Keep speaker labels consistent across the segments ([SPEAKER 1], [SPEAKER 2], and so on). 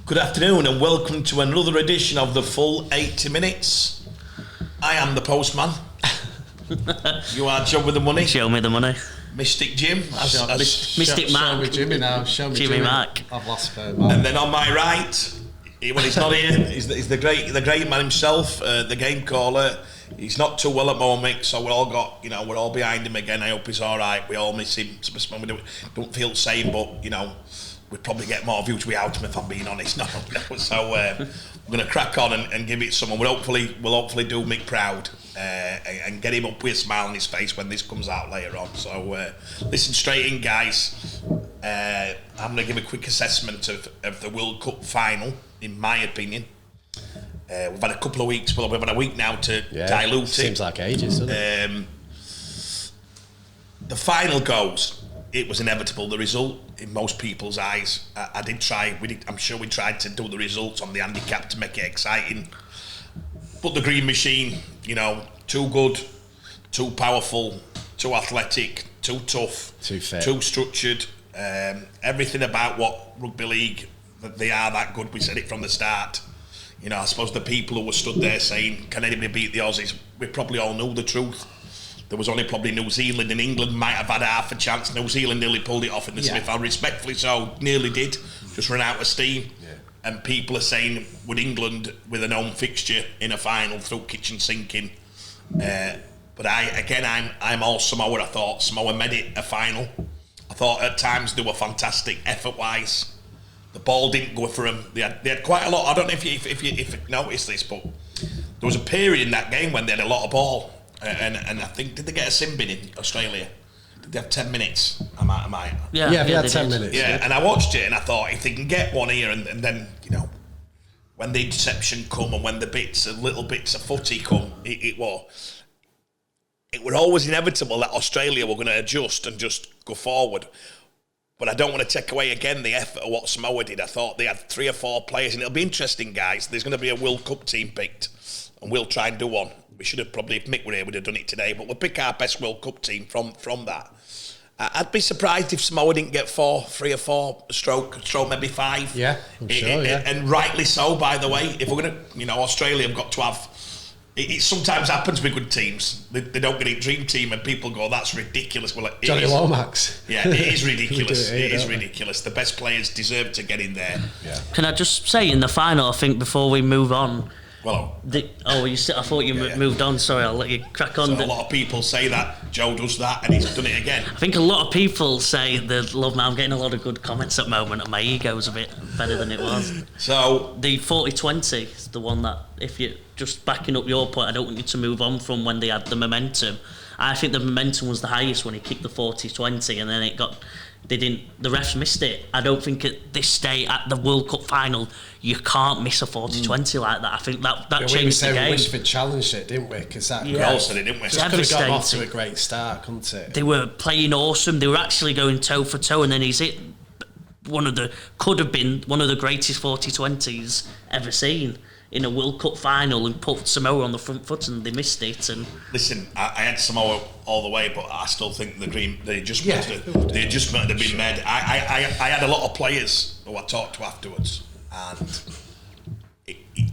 [SPEAKER 1] Good afternoon and welcome to another edition of the full 80 minutes. I am the postman. You are John with the money.
[SPEAKER 2] Show me the money.
[SPEAKER 1] Mystic Jim.
[SPEAKER 2] Mystic Mac.
[SPEAKER 3] Show me Jimmy now. Show me
[SPEAKER 2] Jimmy Mac.
[SPEAKER 3] I've lost phone, man.
[SPEAKER 1] And then on my right, when he's not here, he's the great man himself, the game caller. He's not too well at the moment, so we're all behind him again. I hope he's all right. We all miss him. We don't feel the same, but we'd probably get more views without him if I'm being honest. No. So we're going to crack on and give it someone. We'll hopefully do Mick proud and get him up with a smile on his face when this comes out later on. So listen straight in, guys. I'm going to give a quick assessment of the World Cup final, in my opinion. We've had a couple of weeks, we've had a week now to dilute it.
[SPEAKER 3] Seems like ages, doesn't it?
[SPEAKER 1] The final goes. It was inevitable, the result, in most people's eyes. I'm sure we tried to do the results on the handicap to make it exciting. But the Green Machine, too good, too powerful, too athletic, too tough,
[SPEAKER 3] too fit,
[SPEAKER 1] too structured. Everything about what Rugby League, that they are that good, we said it from the start. I suppose the people who were stood there saying, can anybody beat the Aussies? We probably all knew the truth. There was only probably New Zealand and England might have had half a chance. New Zealand nearly pulled it off in the semi-final, respectfully so, nearly did, just ran out of steam. Yeah. And people are saying, would England, with a known fixture in a final through kitchen sinking? But I'm all Samoa. I thought Samoa made it a final. I thought at times they were fantastic effort-wise. The ball didn't go for them. They had quite a lot. I don't know if you noticed this, but there was a period in that game when they had a lot of ball. And I think, did they get a sin bin in Australia? Did they have 10 minutes? Am I?
[SPEAKER 3] Yeah, they had 10 minutes.
[SPEAKER 1] Yeah, and I watched it and I thought, if they can get one here and then, when the interception come and when the little bits of footy come, it were always inevitable that Australia were going to adjust and just go forward. But I don't want to take away again the effort of what Samoa did. I thought they had 3 or 4 players, and it'll be interesting, guys. There's going to be a World Cup team picked, and we'll try and do one. We should have probably, if Mick were here, we'd have done it today, but we'll pick our best World Cup team from that. I'd be surprised if Samoa didn't get 3 or 4 stroke maybe 5.
[SPEAKER 3] Yeah, I'm sure, yeah.
[SPEAKER 1] And rightly so, by the way. If we're going to, Australia have got to have... It sometimes happens with good teams. They don't get a dream team and people go, that's ridiculous. Well,
[SPEAKER 3] Johnny Lomax.
[SPEAKER 1] Yeah, it is ridiculous. It is ridiculous. The best players deserve to get in there. Yeah.
[SPEAKER 2] Can I just say, in the final, I think, before we move on...
[SPEAKER 1] Well,
[SPEAKER 2] I thought you moved on. Sorry, I'll let you crack on.
[SPEAKER 1] So a lot of people say that Joe does that and he's done it again.
[SPEAKER 2] I think a lot of people say they love me. I'm getting a lot of good comments at the moment and my ego's a bit better than it was.
[SPEAKER 1] So
[SPEAKER 2] the 40-20 is the one that, if you're just backing up your point, I don't want you to move on from when they had the momentum. I think the momentum was the highest when he kicked the 40-20 and then the refs missed it. I don't think at this stage, at the World Cup final, you can't miss a 40-20 like that. I think that changed the game.
[SPEAKER 3] We Wishford challenged it, didn't we? Because that
[SPEAKER 1] we all said it, didn't we?
[SPEAKER 3] Just could have got off to a great start, couldn't it?
[SPEAKER 2] They were playing awesome. They were actually going toe for toe, and then he's hit could have been one of the greatest 40-20s ever seen in a World Cup final, and put Samoa on the front foot, and they missed it. And
[SPEAKER 1] listen, I had Samoa all the way, but I still think the adjustment had been made. I had a lot of players who I talked to afterwards, and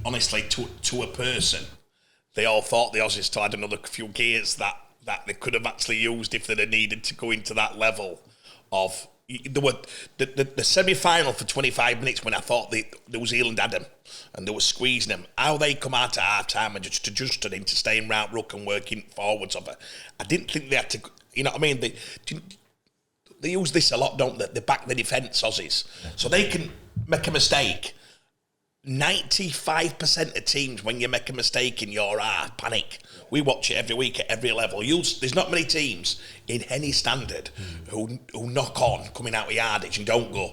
[SPEAKER 1] honestly, to a person, they all thought the Aussies still had another few gears that they could have actually used if they'd have needed to go into that level of. There were the semi-final for 25 minutes when I thought New Zealand had them and they were squeezing them. How they come out at half-time and just adjusted into staying round ruck and working forwards of it. I didn't think they had to, you know what I mean? They use this a lot, don't they? They back the defence, Aussies. So they can make a mistake. 95% of teams, when you make a mistake in your half, panic. We watch it every week at every level. There's not many teams in any standard who knock on coming out of yardage and don't go,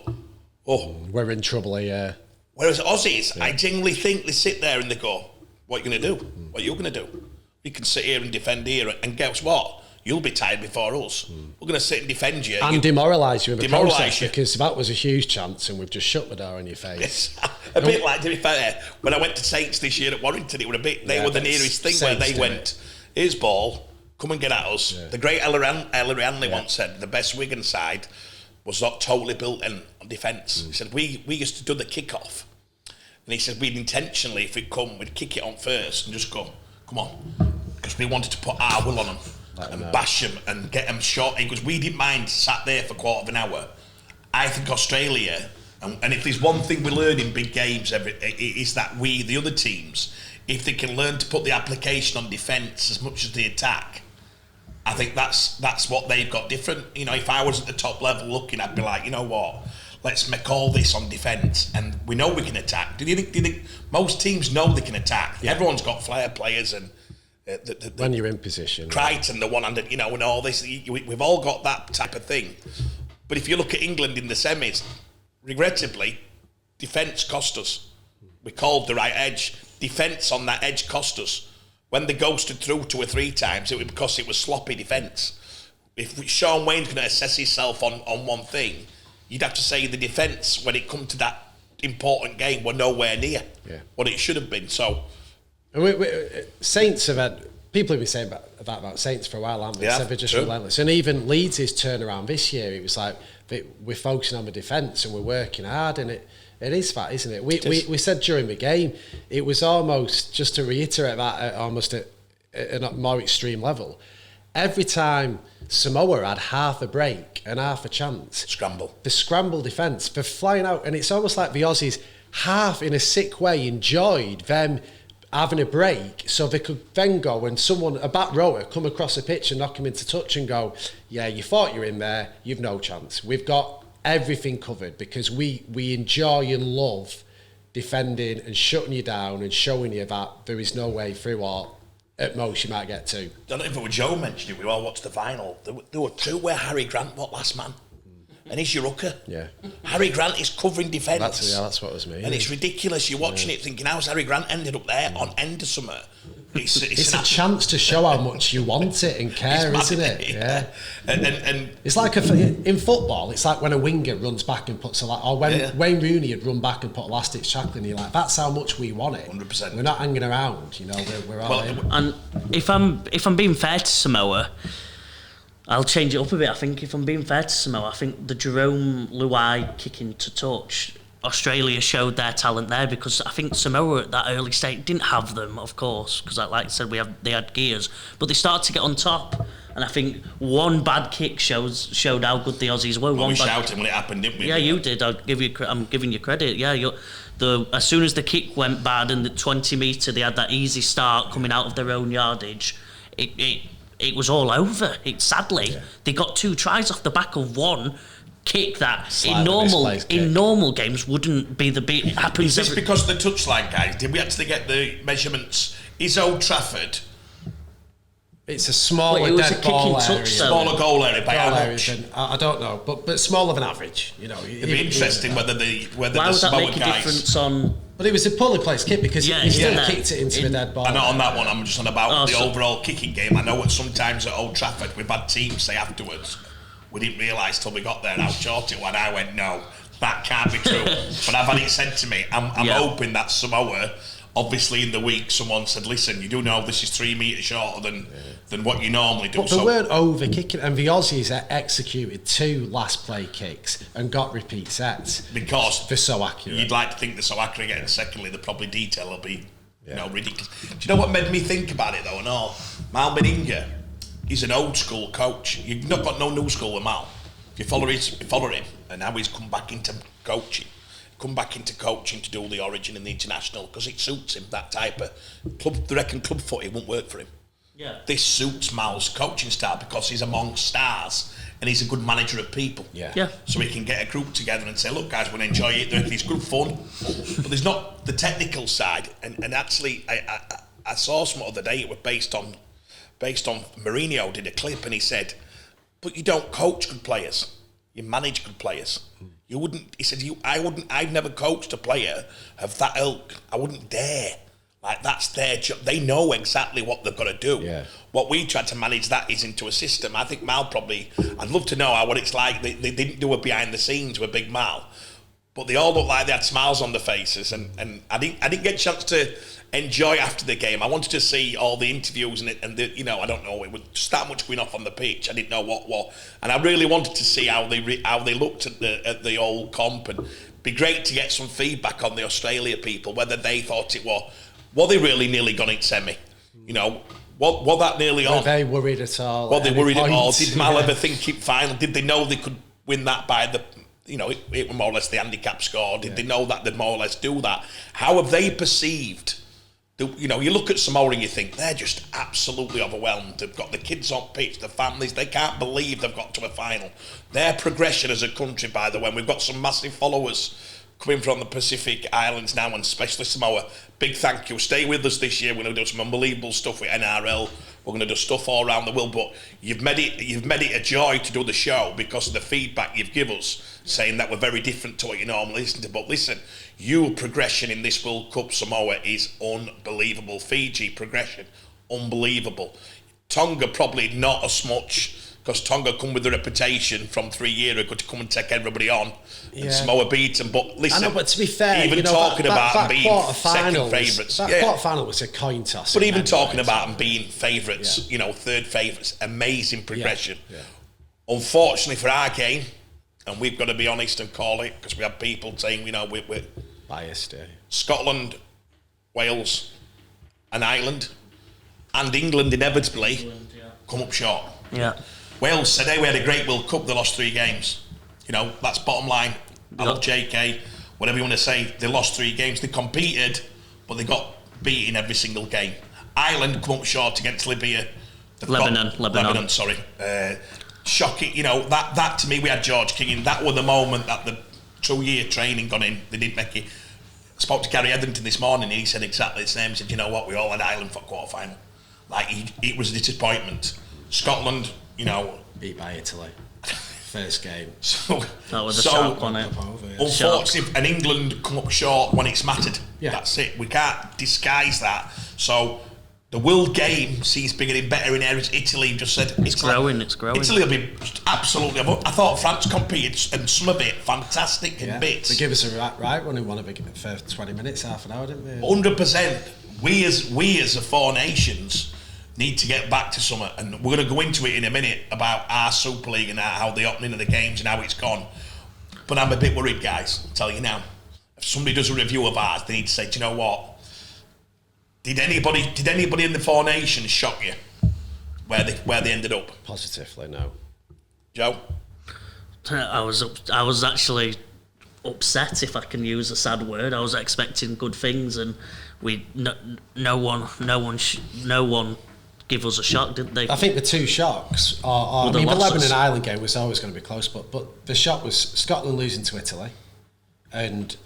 [SPEAKER 1] oh,
[SPEAKER 3] we're in trouble here.
[SPEAKER 1] Whereas Aussies, I genuinely think they sit there and they go, what are you going to do? What are you going to do? We can sit here and defend here, and guess what? You'll be tired before us. We're going to sit and defend you.
[SPEAKER 3] And demoralise you in the process, because that was a huge chance and we've just shut the door in your face.
[SPEAKER 1] A bit like, to be fair, when I went to Saints this year at Warrington, it were a bit, they were the nearest thing where they went, here's ball, come and get at us. Yeah. The great Ella Hanley once said, the best Wigan side was not totally built on defence. He said, we used to do the kick-off And he said we'd intentionally, if we'd come, we'd kick it on first and just go, come on, because we wanted to put our will on them and bash them and get them short. Because we didn't mind sat there for a quarter of an hour. I think Australia, and if there's one thing we learn in big games, is that we, the other teams, if they can learn to put the application on defence as much as the attack, I think that's what they've got different. You know, if I was at the top level looking, I'd be like, you know what, let's make all this on defence, and we know we can attack. Do you think most teams know they can attack? Yeah. Everyone's got flair players and
[SPEAKER 3] when you're in position,
[SPEAKER 1] Crichton, the one-handed, you know, and all this. We've all got that type of thing. But if you look at England in the semis, regrettably, defence cost us. We called the right edge. Defence on that edge cost us. When they ghosted through 2 or 3 times, it was because it was sloppy defence. If Sean Wayne's going to assess himself on one thing, you'd have to say the defence, when it come to that important game, were nowhere near what it should have been. So,
[SPEAKER 3] and Saints have had, people have been saying about Saints for a while, haven't they?
[SPEAKER 1] Yeah,
[SPEAKER 3] they're just relentless. And even Leeds' turnaround this year, it was like we're focusing on the defence and we're working hard, and it is that, isn't it? We said during the game, it was almost, just to reiterate that, almost at a more extreme level, every time Samoa had half a break and half a chance, the scramble defence, they're flying out, and it's almost like the Aussies half in a sick way enjoyed them having a break, so they could then go and a back rower come across the pitch and knock him into touch and go, yeah, you thought you were in there, you've no chance. We've got everything covered, because we enjoy and love defending and shutting you down and showing you that there is no way through, or at most you might get 2.
[SPEAKER 1] I don't know if it was Joe mentioned it, we all watched the final. There were 2 where Harry Grant got last man. And he's your hooker. Yeah. Harry Grant is covering defence.
[SPEAKER 3] That's what it was me.
[SPEAKER 1] And it's ridiculous. You're watching it thinking, how's Harry Grant ended up there on end of summer?
[SPEAKER 3] It's a chance to show how much you want it and care, isn't it? Yeah. And it's like in football, it's like when a winger runs back and puts or when Wayne Rooney had run back and put elastic shackling, you're like, that's how much we want it.
[SPEAKER 1] 100%.
[SPEAKER 3] We're not hanging around, you know, we're all in.
[SPEAKER 2] And if I'm being fair to Samoa, I'll change it up a bit. I think if I'm being fair to Samoa, I think the Jerome Luai kicking to touch, Australia showed their talent there, because I think Samoa at that early stage didn't have them, of course, because like I said, they had gears, but they started to get on top. And I think one bad kick showed how good the Aussies were.
[SPEAKER 1] Well, we shouted when it happened, didn't we?
[SPEAKER 2] Yeah, you did. I'm giving you credit. Yeah, as soon as the kick went bad and the 20 metre, they had that easy start coming out of their own yardage. It was all over. Sadly, they got 2 tries off the back of one kick that in normal games wouldn't be the big. Happens.
[SPEAKER 1] Is this because of the touchline, guys? Did we actually get the measurements? Is Old Trafford?
[SPEAKER 3] It's a smaller dead ball area.
[SPEAKER 1] Smaller goal area by how much?
[SPEAKER 3] I don't know, but smaller than average. You know, it'd
[SPEAKER 1] be interesting whether the
[SPEAKER 2] Why would that make a difference on?
[SPEAKER 3] But it was a poorly placed kick, because he still kicked it into the dead ball.
[SPEAKER 1] I know on that one, I'm just on about the overall kicking game. I know what sometimes at Old Trafford we've had teams say afterwards, we didn't realise till we got there how short it was. And I went, no, that can't be true. But I've had it said to me. I'm hoping that Samoa, obviously in the week, someone said, listen, you do know this is 3 metres shorter than what you normally do.
[SPEAKER 3] But they weren't over kicking, and the Aussies executed 2 last play kicks and got repeat sets.
[SPEAKER 1] Because
[SPEAKER 3] they're so accurate.
[SPEAKER 1] You'd like to think they're so accurate, and secondly, the probably detail will be ridiculous. Do you know what made me think about it though and all? Mal Meninga, he's an old school coach. You've not got no new school with Mal. If you follow him, and now he's come back into coaching. To do the Origin and the International, because it suits him, that type of club. They reckon club footy won't work for him. Yeah. This suits Mal's coaching style, because he's among stars and he's a good manager of people. Yeah. So he can get a group together and say, look guys, we'll enjoy it. It's good fun. But there's not the technical side. And actually I saw some other day, it was based on Mourinho did a clip, and he said, but you don't coach good players, you manage good players. You wouldn't. He said, I've never coached a player of that ilk. I wouldn't dare. Like, that's their job. They know exactly what they've got to do. Yeah. What we tried to manage that is into a system. I think Mal probably, I'd love to know what it's like. They didn't do a behind the scenes with Big Mal, but they all looked like they had smiles on their faces. And I didn't get a chance to enjoy after the game. I wanted to see all the interviews and I don't know, it was just that much going off on the pitch. I didn't know what, and I really wanted to see how they looked at the old comp, and Be great to get some feedback on the Australia people, whether they thought it were they really nearly gone in semi? You know, what that nearly on?
[SPEAKER 3] Were they worried at all?
[SPEAKER 1] Were they worried at all? Did Mal ever think it final? Did they know they could win that by the, you know, it was more or less the handicap score? Did they know that they'd more or less do that? How have they perceived? You know, you look at Samoa and you think they're just absolutely overwhelmed. They've got the kids on pitch, the families, they can't believe they've got to a final. Their progression as a country, by the way, we've got some massive followers coming from the Pacific Islands now, and especially Samoa. Big thank you. Stay with us this year. We're going to do some unbelievable stuff with NRL. We're going to do stuff all around the world, but you've made it a joy to do the show because of the feedback you've given us, saying that we're very different to what you normally listen to. But listen, your progression in this World Cup, Samoa, is unbelievable. Fiji progression, unbelievable. Tonga probably not as much, because Tonga come with the reputation from 3 years ago to come and take everybody on, and Samoa beat them. But listen,
[SPEAKER 3] I know, but to be fair,
[SPEAKER 1] even
[SPEAKER 3] you know,
[SPEAKER 1] talking about them being second favourites,
[SPEAKER 3] that quarter-final was a coin toss.
[SPEAKER 1] But even talking about them being favourites, you know, third favourites, amazing progression. Unfortunately for our game, and we've got to be honest and call it, because we have people saying, you know, we're
[SPEAKER 3] biased.
[SPEAKER 1] Scotland, Wales, and Ireland, and England inevitably come up short.
[SPEAKER 2] Yeah.
[SPEAKER 1] Wales said, hey, we had a great World Cup, they lost 3 games. You know, that's bottom line. I love JK, whatever you want to say, they lost 3 games. They competed, but they got beaten every single game. Ireland come up short against Libya. Lebanon, sorry. Shocking, you know, that to me, we had George King in. That was the moment that the 2-year training got in. They didn't make it. I spoke to Gary Etherington this morning, and he said exactly the same. He said, you know what, we all had Ireland for quarter-final. Like, it was a disappointment. Scotland, you know,
[SPEAKER 3] beat by Italy. First game.
[SPEAKER 1] So
[SPEAKER 2] that was a shock, wasn't it?
[SPEAKER 1] Unfortunately, and England come up short when it's mattered. Yeah. That's it. We can't disguise that. So the world game seems to be getting better in areas. Italy just said
[SPEAKER 2] it's growing.
[SPEAKER 1] Italy will be absolutely. I thought France competed, and some of it fantastic in bits.
[SPEAKER 3] They gave us a right running one of it for 20 minutes, half an hour, didn't they?
[SPEAKER 1] 100%. We as the 4 nations need to get back to something, and we're going to go into it in a minute about our Super League and how the opening of the games and how it's gone. But I'm a bit worried, guys. I'll tell you now. If somebody does a review of ours, they need to say, do you know what? Did anybody in the 4 nations shock you where they ended up?
[SPEAKER 3] Positively, no.
[SPEAKER 1] Joe?
[SPEAKER 2] I was actually upset, if I can use a sad word. I was expecting good things, and no one give us a shock, didn't they?
[SPEAKER 3] I think the 2 shocks are the Lebanon and Ireland game was always going to be close, but the shock was Scotland losing to Italy and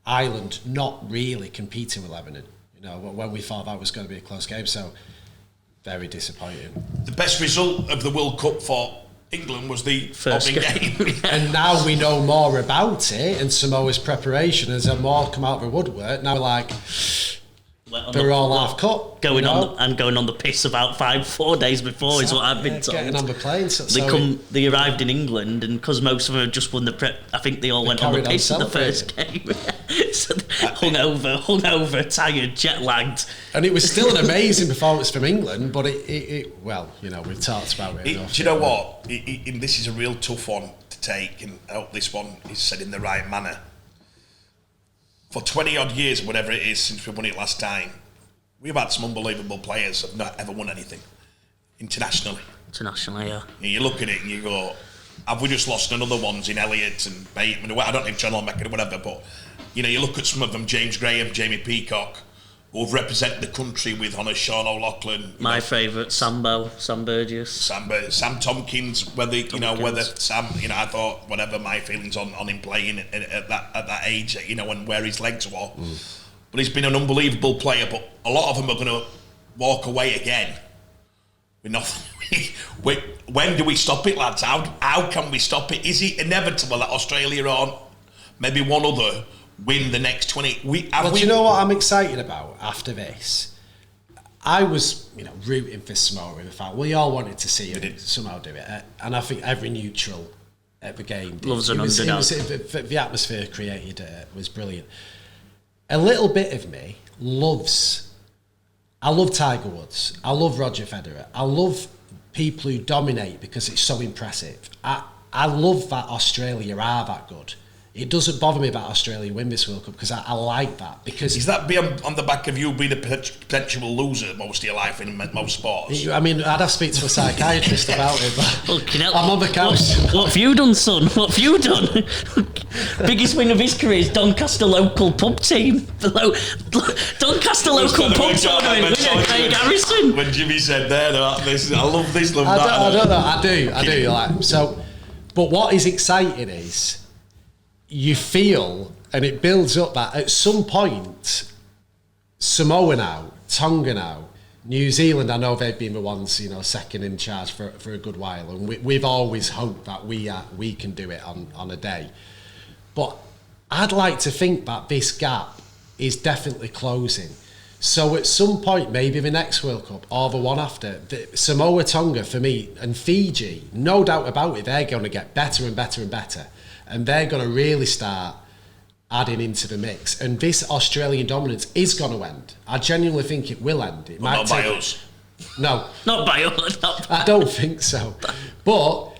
[SPEAKER 3] Ireland not really competing with Lebanon. You know, when we thought that was going to be a close game, so very disappointing.
[SPEAKER 1] The best result of the World Cup for England was the
[SPEAKER 2] first game.
[SPEAKER 3] And now we know more about it, and Samoa's preparation as a more come out of the woodwork. Now we're like, they're all half cut.
[SPEAKER 2] Going on the piss about 4 days before is what I've been told.
[SPEAKER 3] Getting on the plane.
[SPEAKER 2] They arrived in England, and because most of them had just won the prep, I think they all went on the piss in the first game. So hungover, tired, jet lagged.
[SPEAKER 3] And it was still an amazing performance from England, but it well, you know, we've talked about it enough.
[SPEAKER 1] Do you know what? This is a real tough one to take, and I hope this one is said in the right manner. For 20 odd years, whatever it is, since we won it last time, we've had some unbelievable players that have not ever won anything internationally.
[SPEAKER 2] Yeah.
[SPEAKER 1] You look at it and you go, have we just lost another ones in Elliott and Bateman? I don't know if John O'Meara or whatever, but you know, you look at some of them, James Graham, Jamie Peacock, who have represented the country with honours, Sean O'Loughlin.
[SPEAKER 2] My favourite, Sam Burgess.
[SPEAKER 1] Sam Tompkins, whether Sam, you know, I thought whatever my feelings on him playing at that age, you know, and where his legs were. But he's been an unbelievable player, but a lot of them are going to walk away again with nothing. When do we stop it, lads? How can we stop it? Is it inevitable that Australia or maybe one other win the next 20?
[SPEAKER 3] Do you know what I'm excited about after this? I was, you know, rooting for Samoa in the fact we all wanted to see him somehow do it, and I think every neutral at the game
[SPEAKER 2] loves an underdog.
[SPEAKER 3] The atmosphere created was brilliant. A little bit of me I love Tiger Woods, I love Roger Federer, I love people who dominate because it's so impressive. I love that Australia are that good. it doesn't bother me about Australia win this World Cup because I like that. Because
[SPEAKER 1] is that on the back of you being a potential loser most of your life in most sports?
[SPEAKER 3] I mean, I'd have to speak to a psychiatrist about it, but
[SPEAKER 2] Hell,
[SPEAKER 3] I'm on the couch.
[SPEAKER 2] What have you done, son? What have you done? Biggest win of his career is Doncaster local pub team. Doncaster local pub tournament with Craig Harrison.
[SPEAKER 1] When Jimmy said there, I love this, love that.
[SPEAKER 3] I don't know. I do. Like, so, but what is exciting is you feel, and it builds up that at some point, Samoa now, Tonga now, New Zealand, I know they've been the ones, second in charge for a good while, and we've always hoped that we can do it on a day. But I'd like to think that this gap is definitely closing. So at some point, maybe the next World Cup or the one after, Samoa, Tonga for me, and Fiji, no doubt about it, they're going to get better and better and better. And they're going to really start adding into the mix. And this Australian dominance is going to end. I genuinely think it will end. It might
[SPEAKER 1] not by us.
[SPEAKER 3] No.
[SPEAKER 2] Not by us.
[SPEAKER 3] I don't think so. But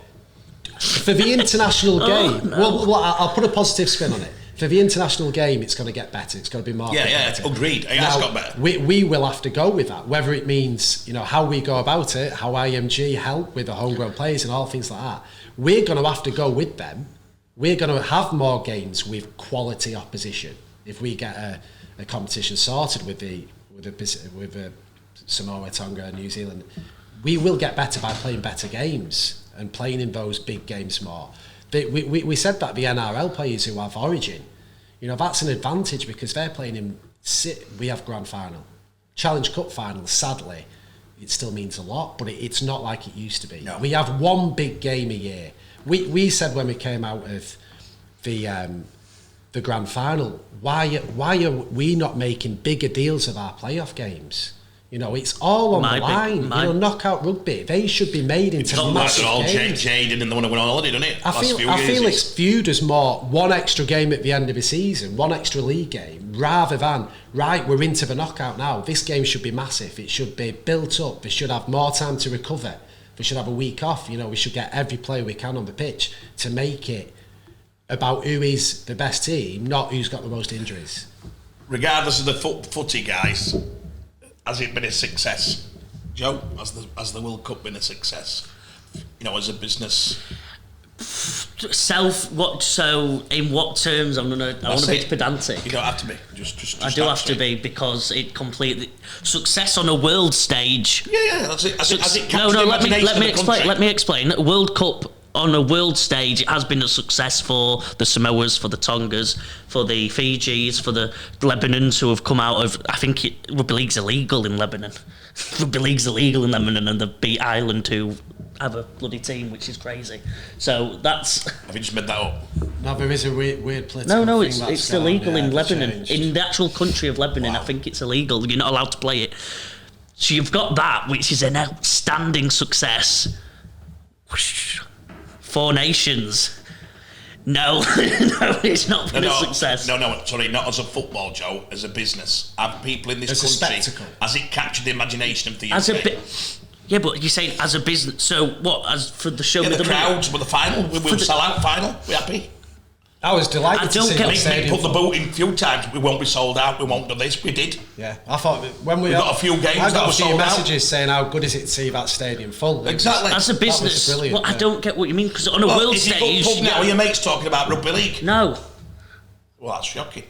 [SPEAKER 3] for the international game, well, I'll put a positive spin on it. For the international game, it's going to get better. It's going to be more competitive.
[SPEAKER 1] Agreed. It has got better.
[SPEAKER 3] We will have to go with that, whether it means, how we go about it, how IMG help with the homegrown players and all things like that. We're going to have to go with them. We're going to have more games with quality opposition if we get a competition sorted with the Samoa, Tonga, New Zealand. We will get better by playing better games and playing in those big games more. We said that the NRL players who have Origin, that's an advantage because they're playing in. We have Grand Final, Challenge Cup final. Sadly, it still means a lot, but it's not like it used to be. No. We have one big game a year. We said when we came out of the Grand Final, why are we not making bigger deals of our playoff games? It's all on the line. Knockout rugby, they should be made into massive games. They're all
[SPEAKER 1] jaded and they want to win on holiday, doesn't it?
[SPEAKER 3] I feel it's viewed as more one extra game at the end of the season, one extra league game, rather than, right, we're into the knockout now. This game should be massive. It should be built up. They should have more time to recover. We should have a week off. We should get every player we can on the pitch to make it about who is the best team, not who's got the most injuries.
[SPEAKER 1] Regardless of the footy, guys, has it been a success? Joe, has the World Cup been a success? As a business.
[SPEAKER 2] So in what terms? I want to be pedantic.
[SPEAKER 1] You don't have to be. Just
[SPEAKER 2] I do have to be because it completely success on a world stage.
[SPEAKER 1] Yeah. That's it. Has it
[SPEAKER 2] Let me explain. World Cup on a world stage, it has been a success for the Samoas, for the Tongas, for the Fijis, for the Lebanons who have come out of. I think rugby league's illegal in Lebanon. Rugby league's illegal in Lebanon, and they beat Ireland who have a bloody team, which is crazy. So that's.
[SPEAKER 1] Have you just made that up?
[SPEAKER 3] No, there is a weird political
[SPEAKER 2] No,
[SPEAKER 3] thing
[SPEAKER 2] it's illegal in Lebanon.
[SPEAKER 3] Changed.
[SPEAKER 2] In the actual country of Lebanon,
[SPEAKER 1] Wow.
[SPEAKER 2] I think it's illegal. You're not allowed to play it. So you've got that, which is an outstanding success. Four Nations. No, it's not been a success.
[SPEAKER 1] No, sorry, not as a football, Joe, as a business. Have people in this
[SPEAKER 3] as
[SPEAKER 1] country,
[SPEAKER 3] a spectacle.
[SPEAKER 1] Has it captured the imagination of the
[SPEAKER 2] As
[SPEAKER 1] UK?
[SPEAKER 2] yeah, but you're saying as a business. So what? As for the show with
[SPEAKER 1] the crowds, with the final, we'll sell out final. We happy?
[SPEAKER 3] I was delighted to see that stadium.
[SPEAKER 1] Put the boat in a few times. We won't be sold out. We won't do this. We did.
[SPEAKER 3] Yeah, I thought when we
[SPEAKER 1] got a few games
[SPEAKER 3] I
[SPEAKER 1] that
[SPEAKER 3] got
[SPEAKER 1] were
[SPEAKER 3] a few
[SPEAKER 1] sold
[SPEAKER 3] messages saying how good is it to see that stadium full.
[SPEAKER 1] Exactly.
[SPEAKER 2] As a business,
[SPEAKER 3] brilliant,
[SPEAKER 2] I don't get what you mean because on a world
[SPEAKER 1] if
[SPEAKER 2] stage,
[SPEAKER 1] you go pub now, your mates talking about rugby league.
[SPEAKER 2] No.
[SPEAKER 1] Well, that's shocking.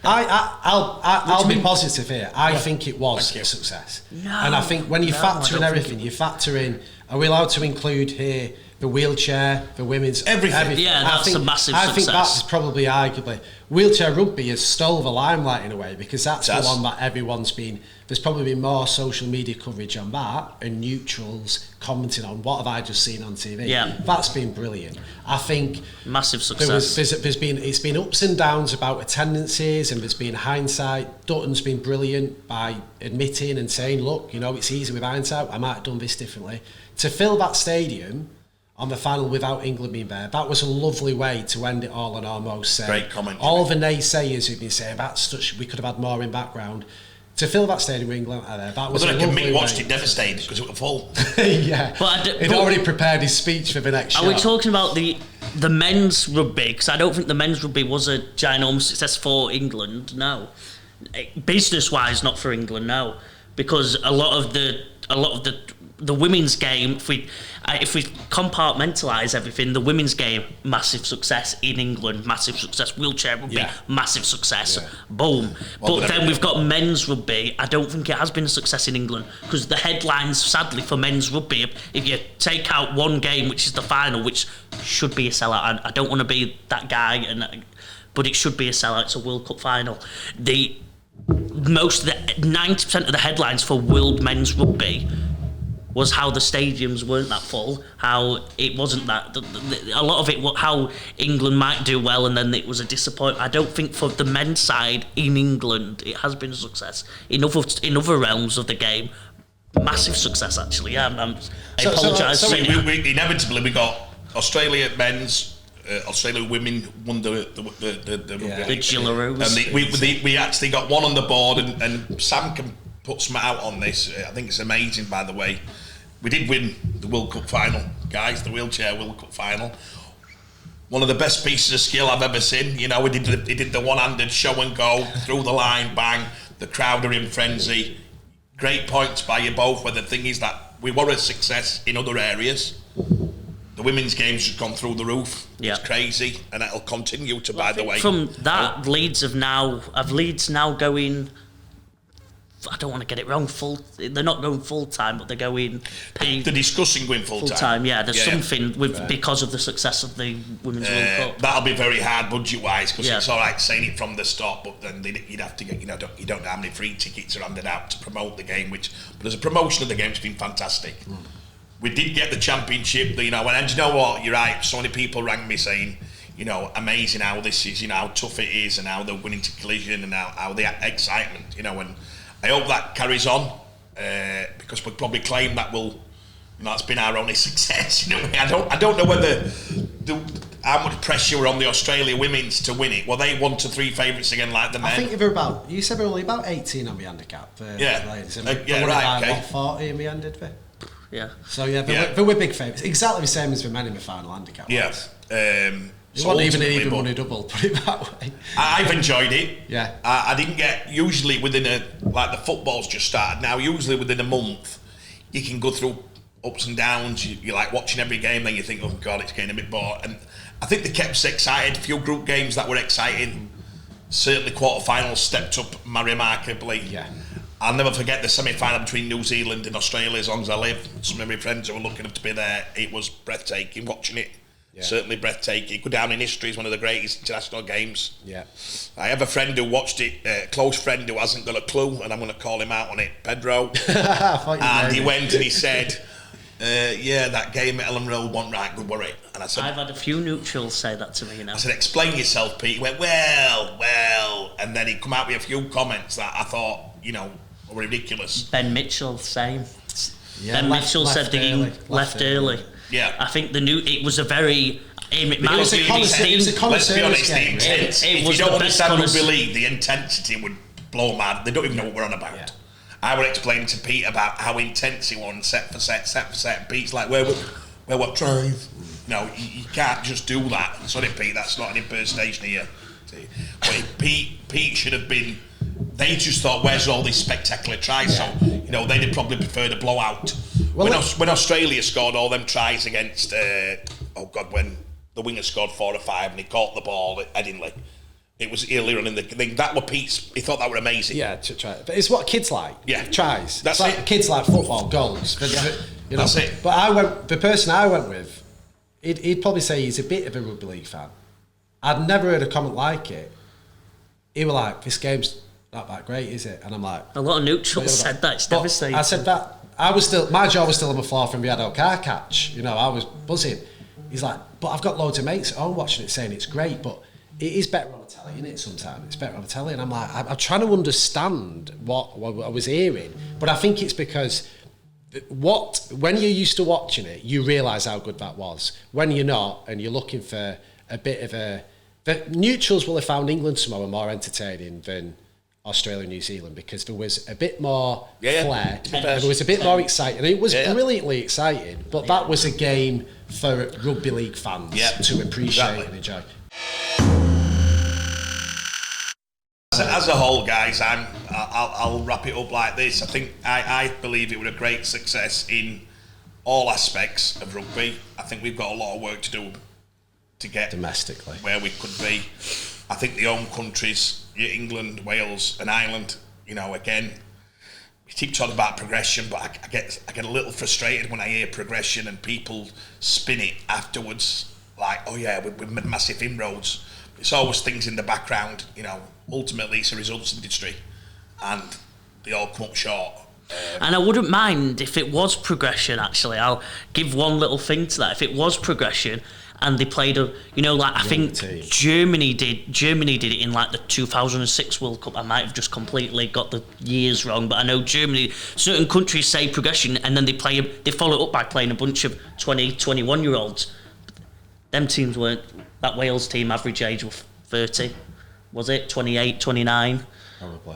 [SPEAKER 3] I'll be positive here. I think it was a success.
[SPEAKER 2] No,
[SPEAKER 3] and I think when you factor in everything, you factor in, are we allowed to include here the wheelchair, the women's...
[SPEAKER 1] Everything.
[SPEAKER 2] Yeah, that's a massive success.
[SPEAKER 3] I think that's probably arguably... Wheelchair rugby has stole the limelight in a way because that's the one that everyone's been... There's probably been more social media coverage on that and neutrals commenting on what have I just seen on TV.
[SPEAKER 2] Yeah.
[SPEAKER 3] That's been brilliant. I think...
[SPEAKER 2] Massive success.
[SPEAKER 3] It's been ups and downs about attendances and there's been hindsight. Dutton's been brilliant by admitting and saying, look, it's easy with hindsight. I might have done this differently. To fill that stadium... on the final without England being there, that was a lovely way to end it all and almost say
[SPEAKER 1] great comment.
[SPEAKER 3] All the naysayers who've been saying we could have had more in background, to fill that stadium with England out there, that was
[SPEAKER 1] Well,
[SPEAKER 3] a
[SPEAKER 1] then
[SPEAKER 3] lovely
[SPEAKER 1] Mick watched
[SPEAKER 3] way.
[SPEAKER 1] it devastated because it was full.
[SPEAKER 3] Yeah,
[SPEAKER 2] But
[SPEAKER 3] he'd already prepared his speech for the next show.
[SPEAKER 2] Are we talking about the men's rugby? Because I don't think the men's rugby was a ginormous success for England. No, business-wise, not for England. No, because a lot of the women's game, if we compartmentalise everything, the women's game, massive success in England, massive success. Wheelchair rugby, massive success. Yeah. Boom. Well, but then we've got men's rugby. I don't think it has been a success in England because the headlines, sadly, for men's rugby, if you take out one game, which is the final, which should be a sellout. I don't want to be that guy, but it should be a sellout. It's a World Cup final. Most of the 90% of the headlines for World Men's Rugby was how the stadiums weren't that full, how it wasn't that. A lot of it, how England might do well, and then it was a disappointment. I don't think for the men's side in England it has been a success. In other realms of the game, massive success actually. Yeah, I apologise.
[SPEAKER 1] So inevitably we got Australia men's. Australia women won the
[SPEAKER 2] Gillaroos.
[SPEAKER 1] And we actually got one on the board, and Sam can put some out on this. I think it's amazing, by the way. We did win the World Cup final, guys, the wheelchair World Cup final. One of the best pieces of skill I've ever seen. You know, he did the one-handed show and go, through the line, bang, the crowd are in frenzy. Great points by you both, where the thing is that we were a success in other areas. The women's game's just gone through the roof. Yeah. It's crazy, and it'll continue to. By the way,
[SPEAKER 2] from that, Leeds now going. I don't want to get it wrong. They're not going full time, but they're going paid.
[SPEAKER 1] They're discussing going full time.
[SPEAKER 2] Yeah, there's something because of the success of the Women's World Cup.
[SPEAKER 1] That'll be very hard budget wise because it's all right saying it from the start, but then you'd have to get you don't know how many free tickets are handed out to promote the game. But as a promotion of the game, it's been fantastic. We did get the championship, and you know what, you're right, so many people rang me saying, amazing how this is, how tough it is, and how they're winning to collision, and how the excitement, and I hope that carries on, because we'll probably claim that that's been our only success. I don't know whether how much pressure were on the Australia women's to win it. Well, they 1 to 3 favourites again, like the men.
[SPEAKER 3] I think you said we're only about 18 on the handicap for the ladies.
[SPEAKER 1] Right, okay.
[SPEAKER 3] 40 in the end, did we?
[SPEAKER 2] Yeah.
[SPEAKER 3] So but we're big favourites. Exactly the same as the men in the final handicap.
[SPEAKER 1] Yeah.
[SPEAKER 3] It wasn't even an even money double, put it that way.
[SPEAKER 1] I've enjoyed it.
[SPEAKER 3] Yeah.
[SPEAKER 1] I didn't get, usually within the football's just started now, usually within a month, you can go through ups and downs. You're like watching every game, then you think, oh God, it's getting a bit bored. And I think they kept us excited. A few group games that were exciting. Certainly quarterfinals stepped up remarkably.
[SPEAKER 3] Yeah.
[SPEAKER 1] I'll never forget the semi-final between New Zealand and Australia as long as I live. Some of my friends who were lucky enough to be there, it was breathtaking watching it. Yeah. Certainly breathtaking. Go down in history as one of the greatest international games.
[SPEAKER 3] Yeah.
[SPEAKER 1] I have a friend who watched it, a close friend who hasn't got a clue, and I'm going to call him out on it, Pedro. And he went and he said, that game at Ellen Road wasn't right good, were it? And I said,
[SPEAKER 2] I've had a few neutrals say that to me,
[SPEAKER 1] I said, explain yourself, Pete. He went, well, and then he come out with a few comments that I thought, were ridiculous.
[SPEAKER 2] Ben Mitchell, same.
[SPEAKER 3] Yeah,
[SPEAKER 2] Ben Mitchell said he left early.
[SPEAKER 1] Yeah.
[SPEAKER 2] I think it was a very...
[SPEAKER 3] It was a connoisseur's game.
[SPEAKER 1] If you don't understand rugby league, the intensity would blow mad. They don't even know what we're on about. Yeah. I would explain to Pete about how intense he was, set for set. Pete's like, where what tries? No, you can't just do that. Sorry, Pete, that's not an impersonation here. But Pete should have been... They just thought, where's all these spectacular tries? Yeah. So, they'd have probably preferred a blowout. When Australia scored all them tries against, when the winger scored 4 or 5 and he caught the ball at Headingley. It was earlier on in the thing. That were Pete's, he thought that were amazing.
[SPEAKER 3] Yeah, to try. But it's what kids like.
[SPEAKER 1] Yeah.
[SPEAKER 3] Tries.
[SPEAKER 1] That's
[SPEAKER 3] like
[SPEAKER 1] it.
[SPEAKER 3] Kids like football, goals.
[SPEAKER 1] That's it.
[SPEAKER 3] But the person I went with, he'd probably say he's a bit of a rugby league fan. I'd never heard a comment like it. He was like, this game's not that great, is it? And I'm like...
[SPEAKER 2] A lot of neutrals said that. It's devastating.
[SPEAKER 3] I said that. My jaw was still on the floor from the adult car catch. I was buzzing. He's like, but I've got loads of mates at home watching it saying it's great, but it is better on the telly, isn't it, sometimes? It's better on the telly. And I'm like, I'm trying to understand what I was hearing, but I think it's because when you're used to watching it, you realise how good that was. When you're not, and you're looking for a bit of a... The neutrals will have found England tomorrow more entertaining than Australia, New Zealand, because there was a bit more
[SPEAKER 1] Yeah.
[SPEAKER 3] flair. There was a bit more exciting. It was brilliantly exciting, but that was a game for rugby league fans to appreciate and enjoy.
[SPEAKER 1] As a whole, guys, I'll wrap it up like this. I believe it was a great success in all aspects of rugby. I think we've got a lot of work to do to get
[SPEAKER 3] domestically
[SPEAKER 1] where we could be. I think the home countries, England, Wales and Ireland, again, we keep talking about progression, but I get a little frustrated when I hear progression and people spin it afterwards like, oh yeah, we've made massive inroads. It's always things in the background, ultimately it's a results industry and they all come up short.
[SPEAKER 2] And I wouldn't mind if it was progression, actually. I'll give one little thing to that. If it was progression and they played I think Germany did it in like the 2006 World Cup. I might have just completely got the years wrong, but I know Germany, certain countries say progression and then they follow it up by playing a bunch of 20, 21 year olds. Them teams weren't, that Wales team average age was 30, was it? 28, 29?
[SPEAKER 3] Probably.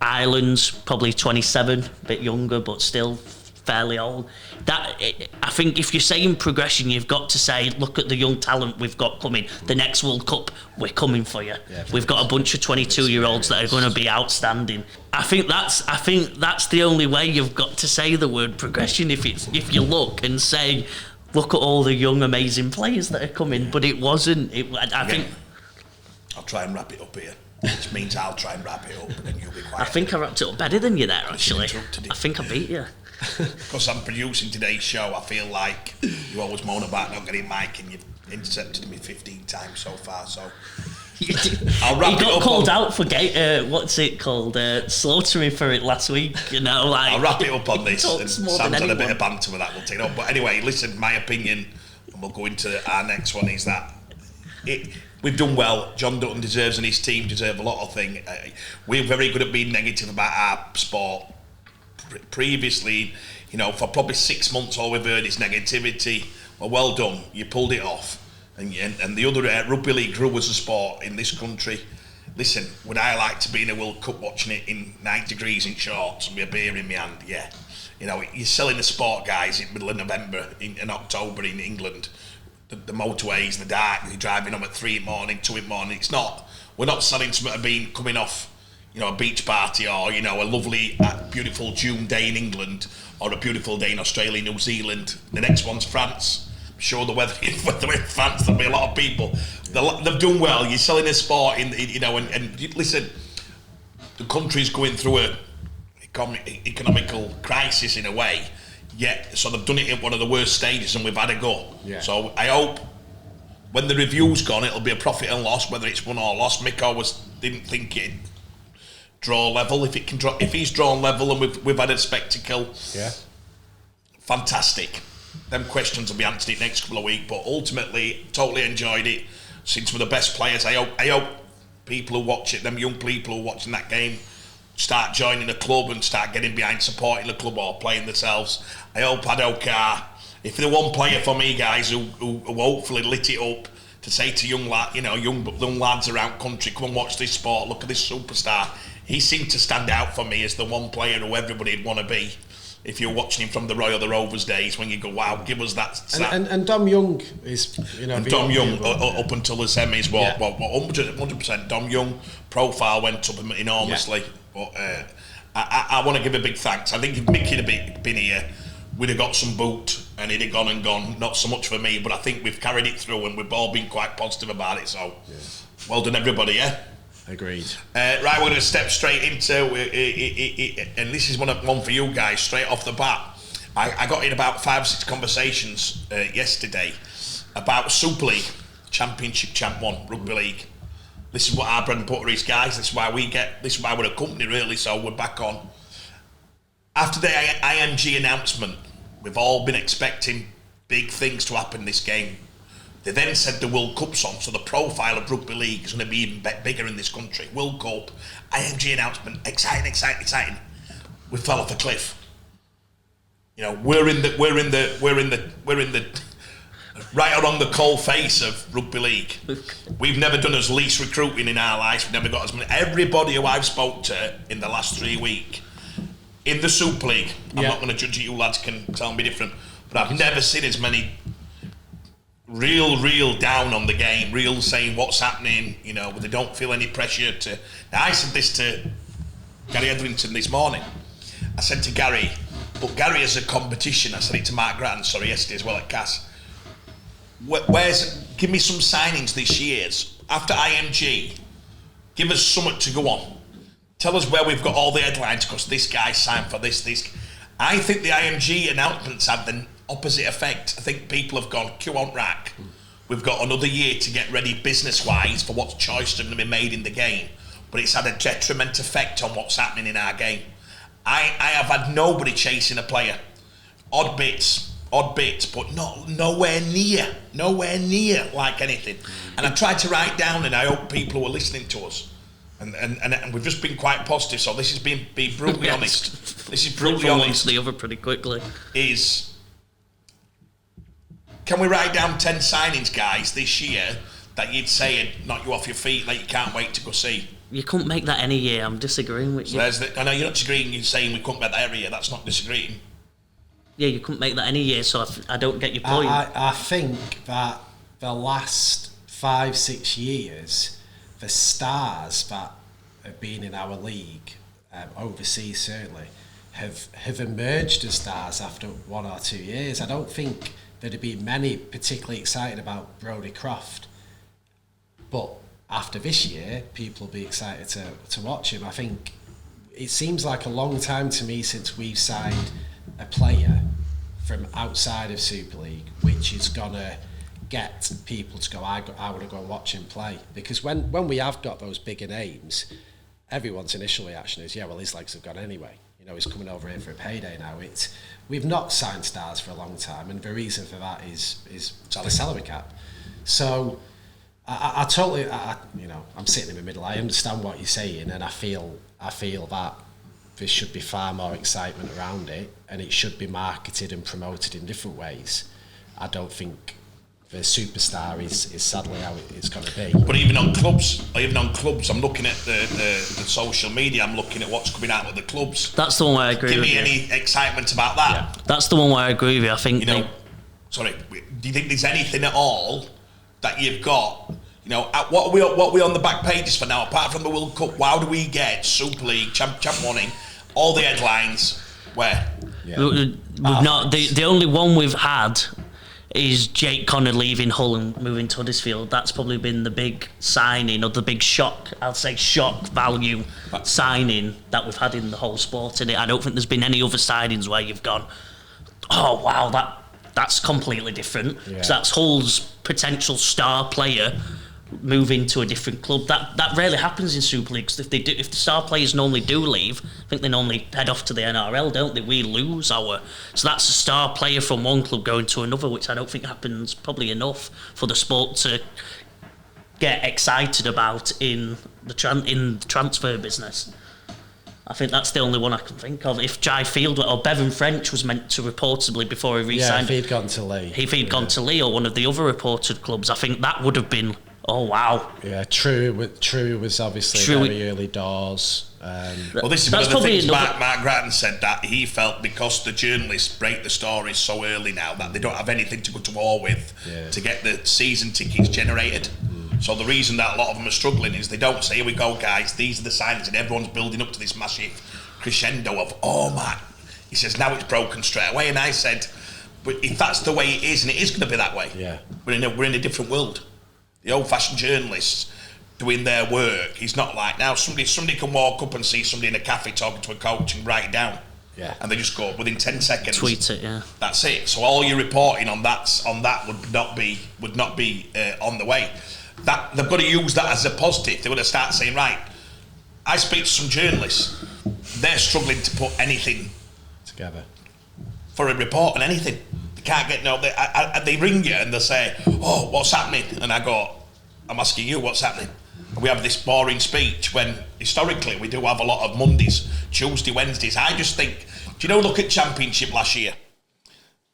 [SPEAKER 2] Ireland's probably 27, a bit younger, but still fairly old. I think if you're saying progression, you've got to say, look at the young talent we've got coming. The next World Cup, we're coming for you. Yeah, we've got a bunch of 22-year-olds that are going to be outstanding. I think that's the only way you've got to say the word progression. If you look and say, look at all the young, amazing players that are coming, but it wasn't. I think.
[SPEAKER 1] I'll try and wrap it up here. Which means I'll try and wrap it up and then you'll be quiet.
[SPEAKER 2] I think I wrapped it up better than you there, actually. I think I beat you.
[SPEAKER 1] Because I'm producing today's show, I feel like you always moan about not getting Mike and you've intercepted me 15 times so far, so I'll wrap it up. He got
[SPEAKER 2] called out for what's it called? Slaughtering for it last week,
[SPEAKER 1] I'll wrap it up on this. And Sam's had a bit of banter with that, we'll take it on. But anyway, listen, my opinion, and we'll go into our next one, is that we've done well. John Dutton deserves and his team deserve a lot of things. We're very good at being negative about our sport. Previously, for probably 6 months, all we've heard is negativity. Well done, you pulled it off. And the other rugby league grew as a sport in this country. Listen, would I like to be in a World Cup watching it in 90 degrees in shorts and with a beer in my hand? Yeah. You're selling the sport, guys, in the middle of November, in October in England. The motorways, the dark, you're driving home at 3 in the morning, 2 in the morning. We're not selling something coming off, a beach party or, a lovely, beautiful June day in England or a beautiful day in Australia, New Zealand. The next one's France. I'm sure the weather in France, there'll be a lot of people. They've done well. You're selling a sport, and listen, the country's going through a economical crisis in a way. Yeah, so they've done it in one of the worst stages and we've had a go. Yeah. So I hope when the review's gone, it'll be a profit and loss, whether it's won or lost. Mick always didn't think it'd draw level. If he's drawn level and we've had a spectacle, fantastic. Them questions will be answered in next couple of weeks, but ultimately, totally enjoyed it. Since we're the best players, I hope people who watch it, them young people who are watching that game, start joining the club and start getting behind supporting the club or playing themselves. I hope Adokar, if they're one player for me, guys, who hopefully lit it up to say to young lads around country, come and watch this sport, look at this superstar. He seemed to stand out for me as the one player who everybody'd want to be. If you're watching him from the Roy or the Rovers days, when you go, wow, give us that.
[SPEAKER 3] And Dom Young is,
[SPEAKER 1] And Dom Young, up until the semis, 100%. Dom Young profile went up enormously. But I want to give a big thanks. I think if Mickey had been here, we'd have got some boot and he'd have gone and gone. Not so much for me, but I think we've carried it through and we've all been quite positive about it. So, well done, everybody, yeah?
[SPEAKER 3] Agreed.
[SPEAKER 1] Right, we're going to step straight into, and this is one for you guys, straight off the bat. I got in about 5 or 6 conversations yesterday about Super League, Championship Champ 1, Rugby League. This is what our bread and butter is, guys. This is why we're a company, really, so we're back on. After the IMG announcement, we've all been expecting big things to happen this game. They then said the World Cup's on, so the profile of Rugby League is going to be even bigger in this country. World Cup, IMG announcement, exciting. We fell off a cliff. We're in the right along the cold face of rugby league. We've never done as least recruiting in our lives. We've never got as many. Everybody who I've spoke to in the last 3 weeks in the Super League, I'm not going to judge you lads can tell me different, but I've never seen as many real down on the game, real saying what's happening, you know, they don't feel any pressure to. Now, I said this to Gary Etherington this morning. I said to Gary, but Gary as a competition, I said it to Mark Grant, yesterday as well at Cass. Give me some signings this year's after IMG. Give us something to go on. Tell us where we've got all the headlines because this guy signed for this. I think the IMG announcements have the opposite effect. I think people have gone, Q on rack. We've got another year to get ready business-wise for what choices are going to be made in the game. But it's had a detriment effect on what's happening in our game. I have had nobody chasing a player. Odd bits, but nowhere near like anything. And I tried to write down, and I hope people who are listening to us, and we've just been quite positive. So this has been brutally honest. This is brutally
[SPEAKER 2] from
[SPEAKER 1] honest.
[SPEAKER 2] one to the other pretty quickly.
[SPEAKER 1] Can we write down 10 signings, guys, this year that you'd say and knock you off your feet, like you can't wait to go see?
[SPEAKER 2] You couldn't make that any year. I'm disagreeing with you.
[SPEAKER 1] I know you're not disagreeing. You're saying we couldn't make that every year. That's not disagreeing.
[SPEAKER 2] Yeah, you couldn't make that any year, so I don't get your point.
[SPEAKER 3] I think that the last 5-6 years, the stars that have been in our league, overseas certainly, have emerged as stars after 1 or 2 years. I don't think there'd have been many particularly excited about Brodie Croft, but after this year, people will be excited to watch him. I think it seems like a long time to me since we've signed a player from outside of Super League, which is going to get people to go, I want to go and watch him play. Because when we have got those bigger names, everyone's initial reaction is, yeah, well, his legs have gone anyway. You know, he's coming over here for a payday now. We've not signed stars for a long time, and the reason for that is the salary cap. So I totally, I'm sitting in the middle. I understand what you're saying, and I feel that there should be far more excitement around it, and it should be marketed and promoted in different ways. I don't think the superstar is sadly how it's going to be.
[SPEAKER 1] But even on clubs, I'm looking at the social media. I'm looking at what's coming out of the clubs.
[SPEAKER 2] That's the one where I agree with you.
[SPEAKER 1] Give me any excitement about that.
[SPEAKER 2] Yeah. That's the one where I agree with you. I think
[SPEAKER 1] do you think there's anything at all that you've got? You know, what are we on the back pages for now? Apart from the World Cup, how do we get Super League, Champ winning, all the headlines? Where?
[SPEAKER 2] Yeah. We've not. The only one we've had is Jake Connor leaving Hull and moving to Huddersfield. That's probably been the big signing, or the big shock value signing that we've had in the whole sport. And I don't think there's been any other signings where you've gone, oh wow, that's completely different. Yeah. So that's Hull's potential star player moving to a different club. That rarely happens in Super Leagues. If the star players normally do leave, I think they normally head off to the NRL, don't they? We lose our. So that's a star player from one club going to another, which I don't think happens probably enough for the sport to get excited about in the transfer business. I think that's the only one I can think of. If Jai Field or Bevan French was meant to reportedly before he re-signed,
[SPEAKER 3] if he'd gone to Lee,
[SPEAKER 2] gone to Lee or one of the other reported clubs, I think that would have been. Oh wow!
[SPEAKER 3] Yeah, True was obviously very early doors.
[SPEAKER 1] Well, this is one of the things Mark Grattan said, that he felt because the journalists break the stories so early now that they don't have anything to go to war with to get the season tickets generated. So the reason that a lot of them are struggling is they don't say, here we go guys, these are the signings, and everyone's building up to this massive crescendo of, oh man, he says now it's broken straight away. And I said, but if that's the way it is, and it is going to be that way, we're in a different world. The old-fashioned journalists doing their work is not like now. Somebody can walk up and see somebody in a cafe talking to a coach and write it down. Yeah. And they just go within 10 seconds.
[SPEAKER 2] Tweet it, yeah.
[SPEAKER 1] That's it. So all your reporting on that would not be on the way. That they've got to use that as a positive. They've got to start saying, right, I speak to some journalists. They're struggling to put anything
[SPEAKER 3] together
[SPEAKER 1] for a report on anything. They can't get they ring you and they say, oh, what's happening? And I go, I'm asking you what's happening. And we have this boring speech when historically we do have a lot of Mondays, Tuesday, Wednesdays. I just think, do you know, look at Championship last year,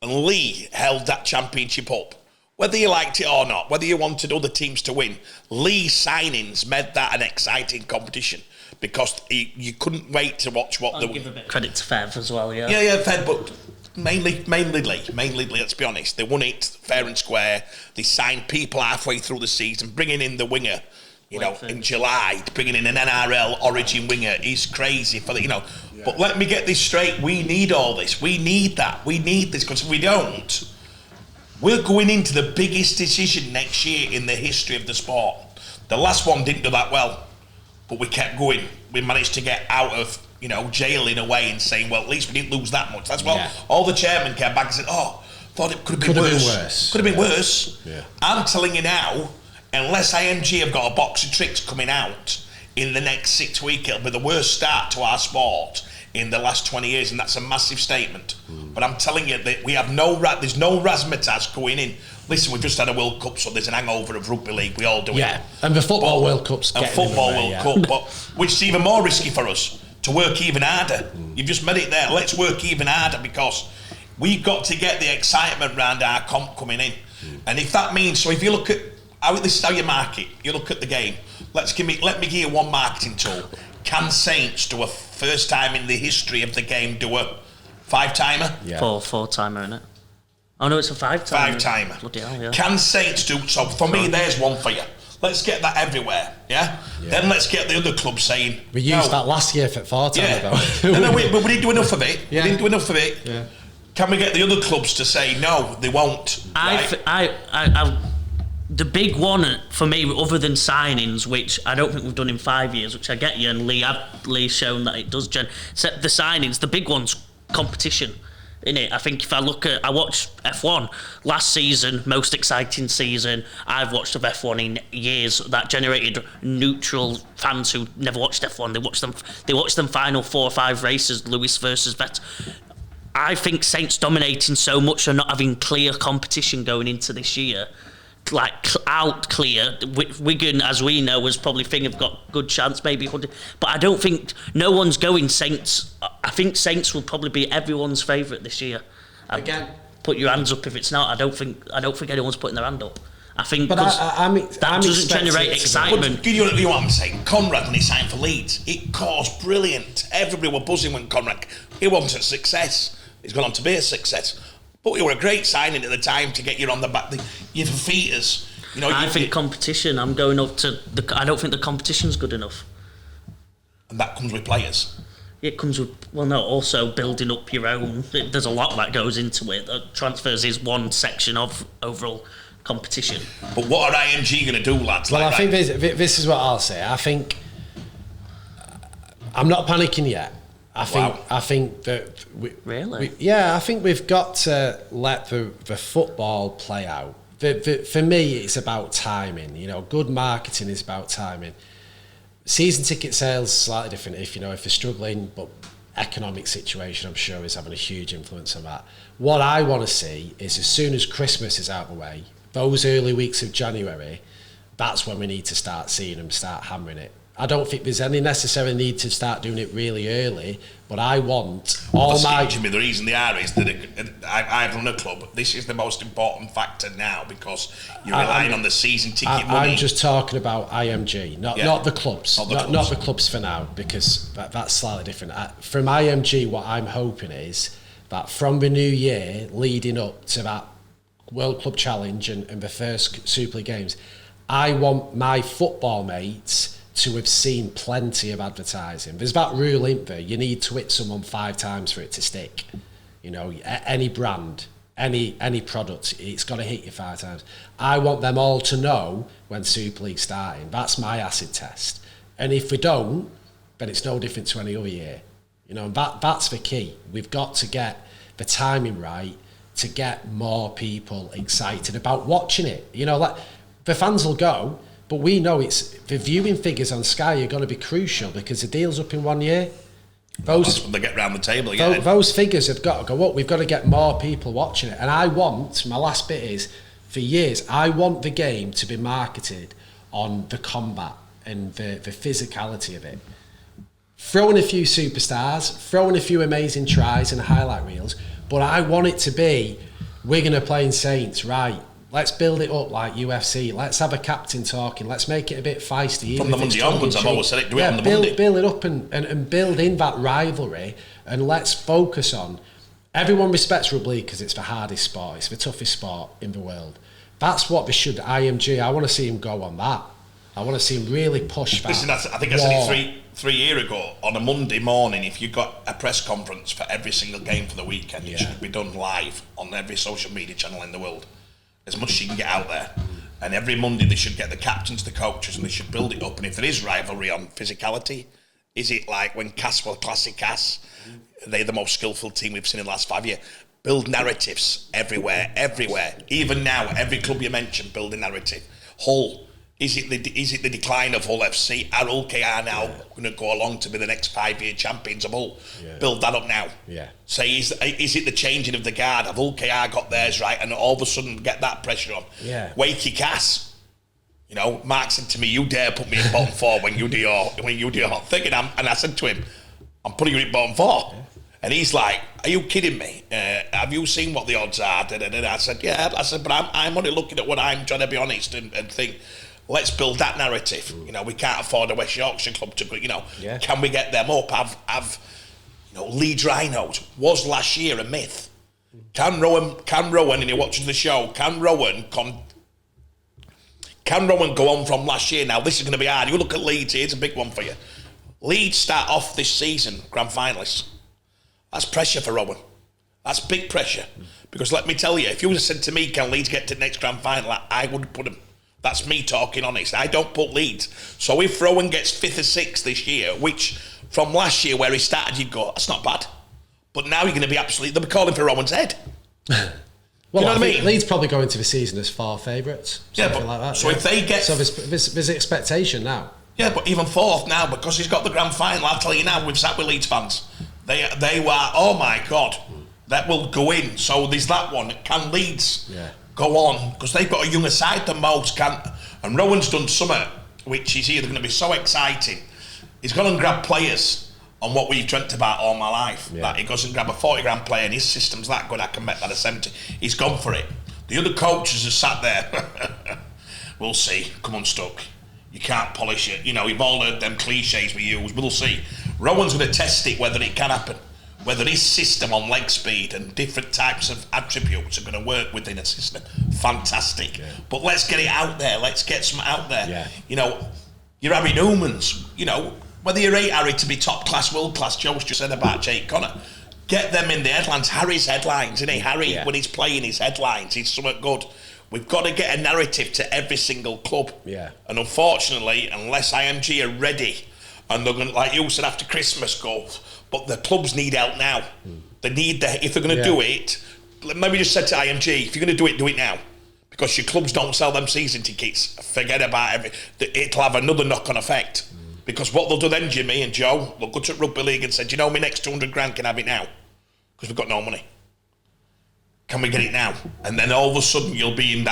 [SPEAKER 1] and Lee held that Championship up whether you liked it or not, whether you wanted other teams to win, Lee's signings made that an exciting competition because you couldn't wait to watch what
[SPEAKER 2] I'll give a bit of credit to Fev as well, yeah.
[SPEAKER 1] Yeah, Fev, but mainly Lee, let's be honest. They won it fair and square. They signed people halfway through the season, bringing in the winger, in July, bringing in an NRL origin winger is crazy for the, Yeah. But let me get this straight. We need all this. We need that. We need this because if we don't, we're going into the biggest decision next year in the history of the sport. The last one didn't do that well, but we kept going. We managed to get out of, jail in a way and saying, well, at least we didn't lose that much. That's all the chairman came back and said, thought it could have been worse. Could have been worse. Yeah. I'm telling you now, unless IMG have got a box of tricks coming out in the next 6 weeks, it'll be the worst start to our sport in the last 20 years, and that's a massive statement. But I'm telling you that we have there's no razzmatazz going in. Listen, we've just had a World Cup, so there's an hangover of Rugby League. We all do it.
[SPEAKER 3] Yeah, and the Football World Cup's
[SPEAKER 1] getting Football World Cup, but which is even more risky for us, to work even harder. You've just made it there. Let's work even harder because we've got to get the excitement around our comp coming in. And if that means, so if you look at, this is how you market, you look at the game. Let me give you one marketing tool. Can Saints do a first time in the history of the game do a 5-timer?
[SPEAKER 2] Yeah. Four-timer, isn't it? Oh no, it's a 5-timer.
[SPEAKER 1] 5-timer.
[SPEAKER 2] Bloody hell, yeah.
[SPEAKER 1] Can Saints do, so for me there's one for you. Let's get that everywhere, yeah? Then let's get the other clubs saying...
[SPEAKER 3] We used that last year for 4-timer though.
[SPEAKER 1] No, but we didn't do enough of it.
[SPEAKER 3] Yeah.
[SPEAKER 1] We didn't do enough of it. Yeah. Can we get the other clubs to say, no, they won't?
[SPEAKER 2] The big one for me, other than signings, which I don't think we've done in 5 years, which I get you, and Lee's shown that it does, except the signings, the big one's competition, innit? I think if I watched F1 last season, most exciting season I've watched of F1 in years, that generated neutral fans who never watched F1. They watched them final 4 or 5 races, Lewis versus Vettel. I think Saints dominating so much and not having clear competition going into this year, like out clear. Wigan, as we know, was probably have got good chance, maybe, but I don't think no one's going Saints. I think Saints will probably be everyone's favourite this year.
[SPEAKER 3] Again,
[SPEAKER 2] put your hands up if it's not. I don't think anyone's putting their hand up. I think,
[SPEAKER 3] but
[SPEAKER 2] that doesn't generate excitement.
[SPEAKER 1] But you know what I'm saying? Conrad, when he signed for Leeds, it caused brilliant. Everybody were buzzing when Conrad. It wasn't a success. It's gone on to be a success. But it were a great signing at the time to get you on the back. Your feeters.
[SPEAKER 2] I think competition. I'm going up to I don't think the competition's good enough.
[SPEAKER 1] And that comes with players.
[SPEAKER 2] It comes with also building up your own. There's a lot that goes into it. Transfers is one section of overall competition.
[SPEAKER 1] But what are IMG going to do, lads?
[SPEAKER 3] Well, I think this is what I'll say. I think I'm not panicking yet. I think that I think we've got to let the football play out. For me, it's about timing. Good marketing is about timing. Season ticket sales slightly different. If they're struggling, but economic situation, I'm sure, is having a huge influence on that. What I want to see is, as soon as Christmas is out of the way, those early weeks of January, that's when we need to start seeing them start hammering it. I don't think there's any necessary need to start doing it really early, but I want all my...
[SPEAKER 1] Jimmy, the reason they are is that I've run a club. This is the most important factor now because you're relying on the season ticket money.
[SPEAKER 3] I'm just talking about IMG, not the clubs. Not the clubs for now, because that's slightly different. From IMG, what I'm hoping is that from the new year, leading up to that World Club Challenge and the first Super League games, I want my football mates to have seen plenty of advertising. There's that rule, isn't there? You need to hit someone 5 times for it to stick. Any brand, any product, it's got to hit you 5 times. I want them all to know when Super League's starting. That's my acid test. And if we don't, then it's no different to any other year. That's the key. We've got to get the timing right to get more people excited about watching it. The fans will go, but we know the viewing figures on Sky are going to be crucial because the deal's up in 1 year.
[SPEAKER 1] That's when they get round the table again.
[SPEAKER 3] Those figures have got to go up. We've got to get more people watching it. And my last bit is, for years, I want the game to be marketed on the combat and the physicality of it. Throw in a few superstars, throw in a few amazing tries and highlight reels, but I want it to be, we're going to play in Saints, right? Let's build it up like UFC. Let's have a captain talking. Let's make it a bit feisty.
[SPEAKER 1] From the Monday onwards, I've always said it. Do it on the Monday.
[SPEAKER 3] Build it up and build in that rivalry, and let's focus on. Everyone respects rugby because it's the hardest sport. It's the toughest sport in the world. That's what they should. IMG. I want to see him go on that. I want to see him really push that.
[SPEAKER 1] Listen, I think I said it three years ago. On a Monday morning, if you got a press conference for every single game for the weekend, it should be done live on every social media channel in the world, as much as you can get out there. And every Monday they should get the captains, the coaches, and they should build it up. And if there is rivalry on physicality, is it like when Cass were classic Cass? They're the most skillful team we've seen in the last 5 years. Build narratives everywhere. Even now, every club you mention, build a narrative. Hull. Is it the decline of Hull FC? Are Hull KR now going to go along to be the next 5-year champions of Hull? Yeah. Build that up now.
[SPEAKER 3] Yeah.
[SPEAKER 1] Say, is it the changing of the guard? Have Hull KR got theirs right? And all of a sudden get that pressure on.
[SPEAKER 3] Yeah.
[SPEAKER 1] Wakey Cass. You know, Mark said to me, "You dare put me in bottom 4 when you do your thing?" And I said to him, "I'm putting you in bottom 4." Yeah. And he's like, "Are you kidding me? Have you seen what the odds are?" I said, "Yeah." I said, "But I'm only looking at what I'm trying to be honest and think." Let's build that narrative. You know, we can't afford a West Yorkshire club to, you know, can we get them up? Have you know, Leeds Rhinos was last year a myth. Can Rowan, and you're watching the show, can Rowan go on from last year? Now, this is going to be hard. You look at Leeds, here's a big one for you. Leeds start off this season, grand finalists. That's pressure for Rowan. That's big pressure. Because let me tell you, if you would have said to me, can Leeds get to the next grand final, I would put them. That's me talking honest. I don't put Leeds. So if Rowan gets 5th or 6th this year, which from last year where he started, you'd go, that's not bad. But now you're going to be they'll be calling for Rowan's head.
[SPEAKER 3] Well,
[SPEAKER 1] you know what I mean?
[SPEAKER 3] Leeds probably go into the season as 4 favourites. Something like that.
[SPEAKER 1] So if they get...
[SPEAKER 3] So there's expectation now.
[SPEAKER 1] Yeah, but even 4th now, because he's got the grand final, I'll tell you now, we've sat with Leeds fans. They were, oh my God, that will go in. So there's that one. Can Leeds... go on, because they've got a younger side than most, and Rowan's done something which is either going to be so exciting. He's gone and grabbed players on what we've dreamt about all my life. That he goes and grab a 40 grand player and his system's that good, I can make that a 70. He's gone for it. The other coaches are sat there. We'll see, come unstuck. You can't polish it. You know, you've all heard them cliches we use. We'll see. Rowan's going to test it, whether it can happen. Whether his system on leg speed and different types of attributes are going to work within a system. Fantastic. Yeah. But let's get it out there. Let's get some out there. Yeah. You know, your Harry Newmans, you know, whether you rate Harry to be top class, world class, Joe's just said about Jake Connor. Get them in the headlines. Harry's headlines, isn't he? Harry, when he's playing his headlines, he's something good. We've got to get a narrative to every single club. Yeah. And unfortunately, unless IMG are ready, and they're going to, like you said, after Christmas, go... But the clubs need help now. They need if they're going to do it, maybe just said to IMG, if you're going to do it now. Because your clubs don't sell them season tickets. Forget about everything. It'll have another knock-on effect. Because what they'll do then, Jimmy and Joe, they'll go to Rugby League and say, do you know my next 200 grand can have it now? Because we've got no money. Can we get it now? And then all of a sudden you'll be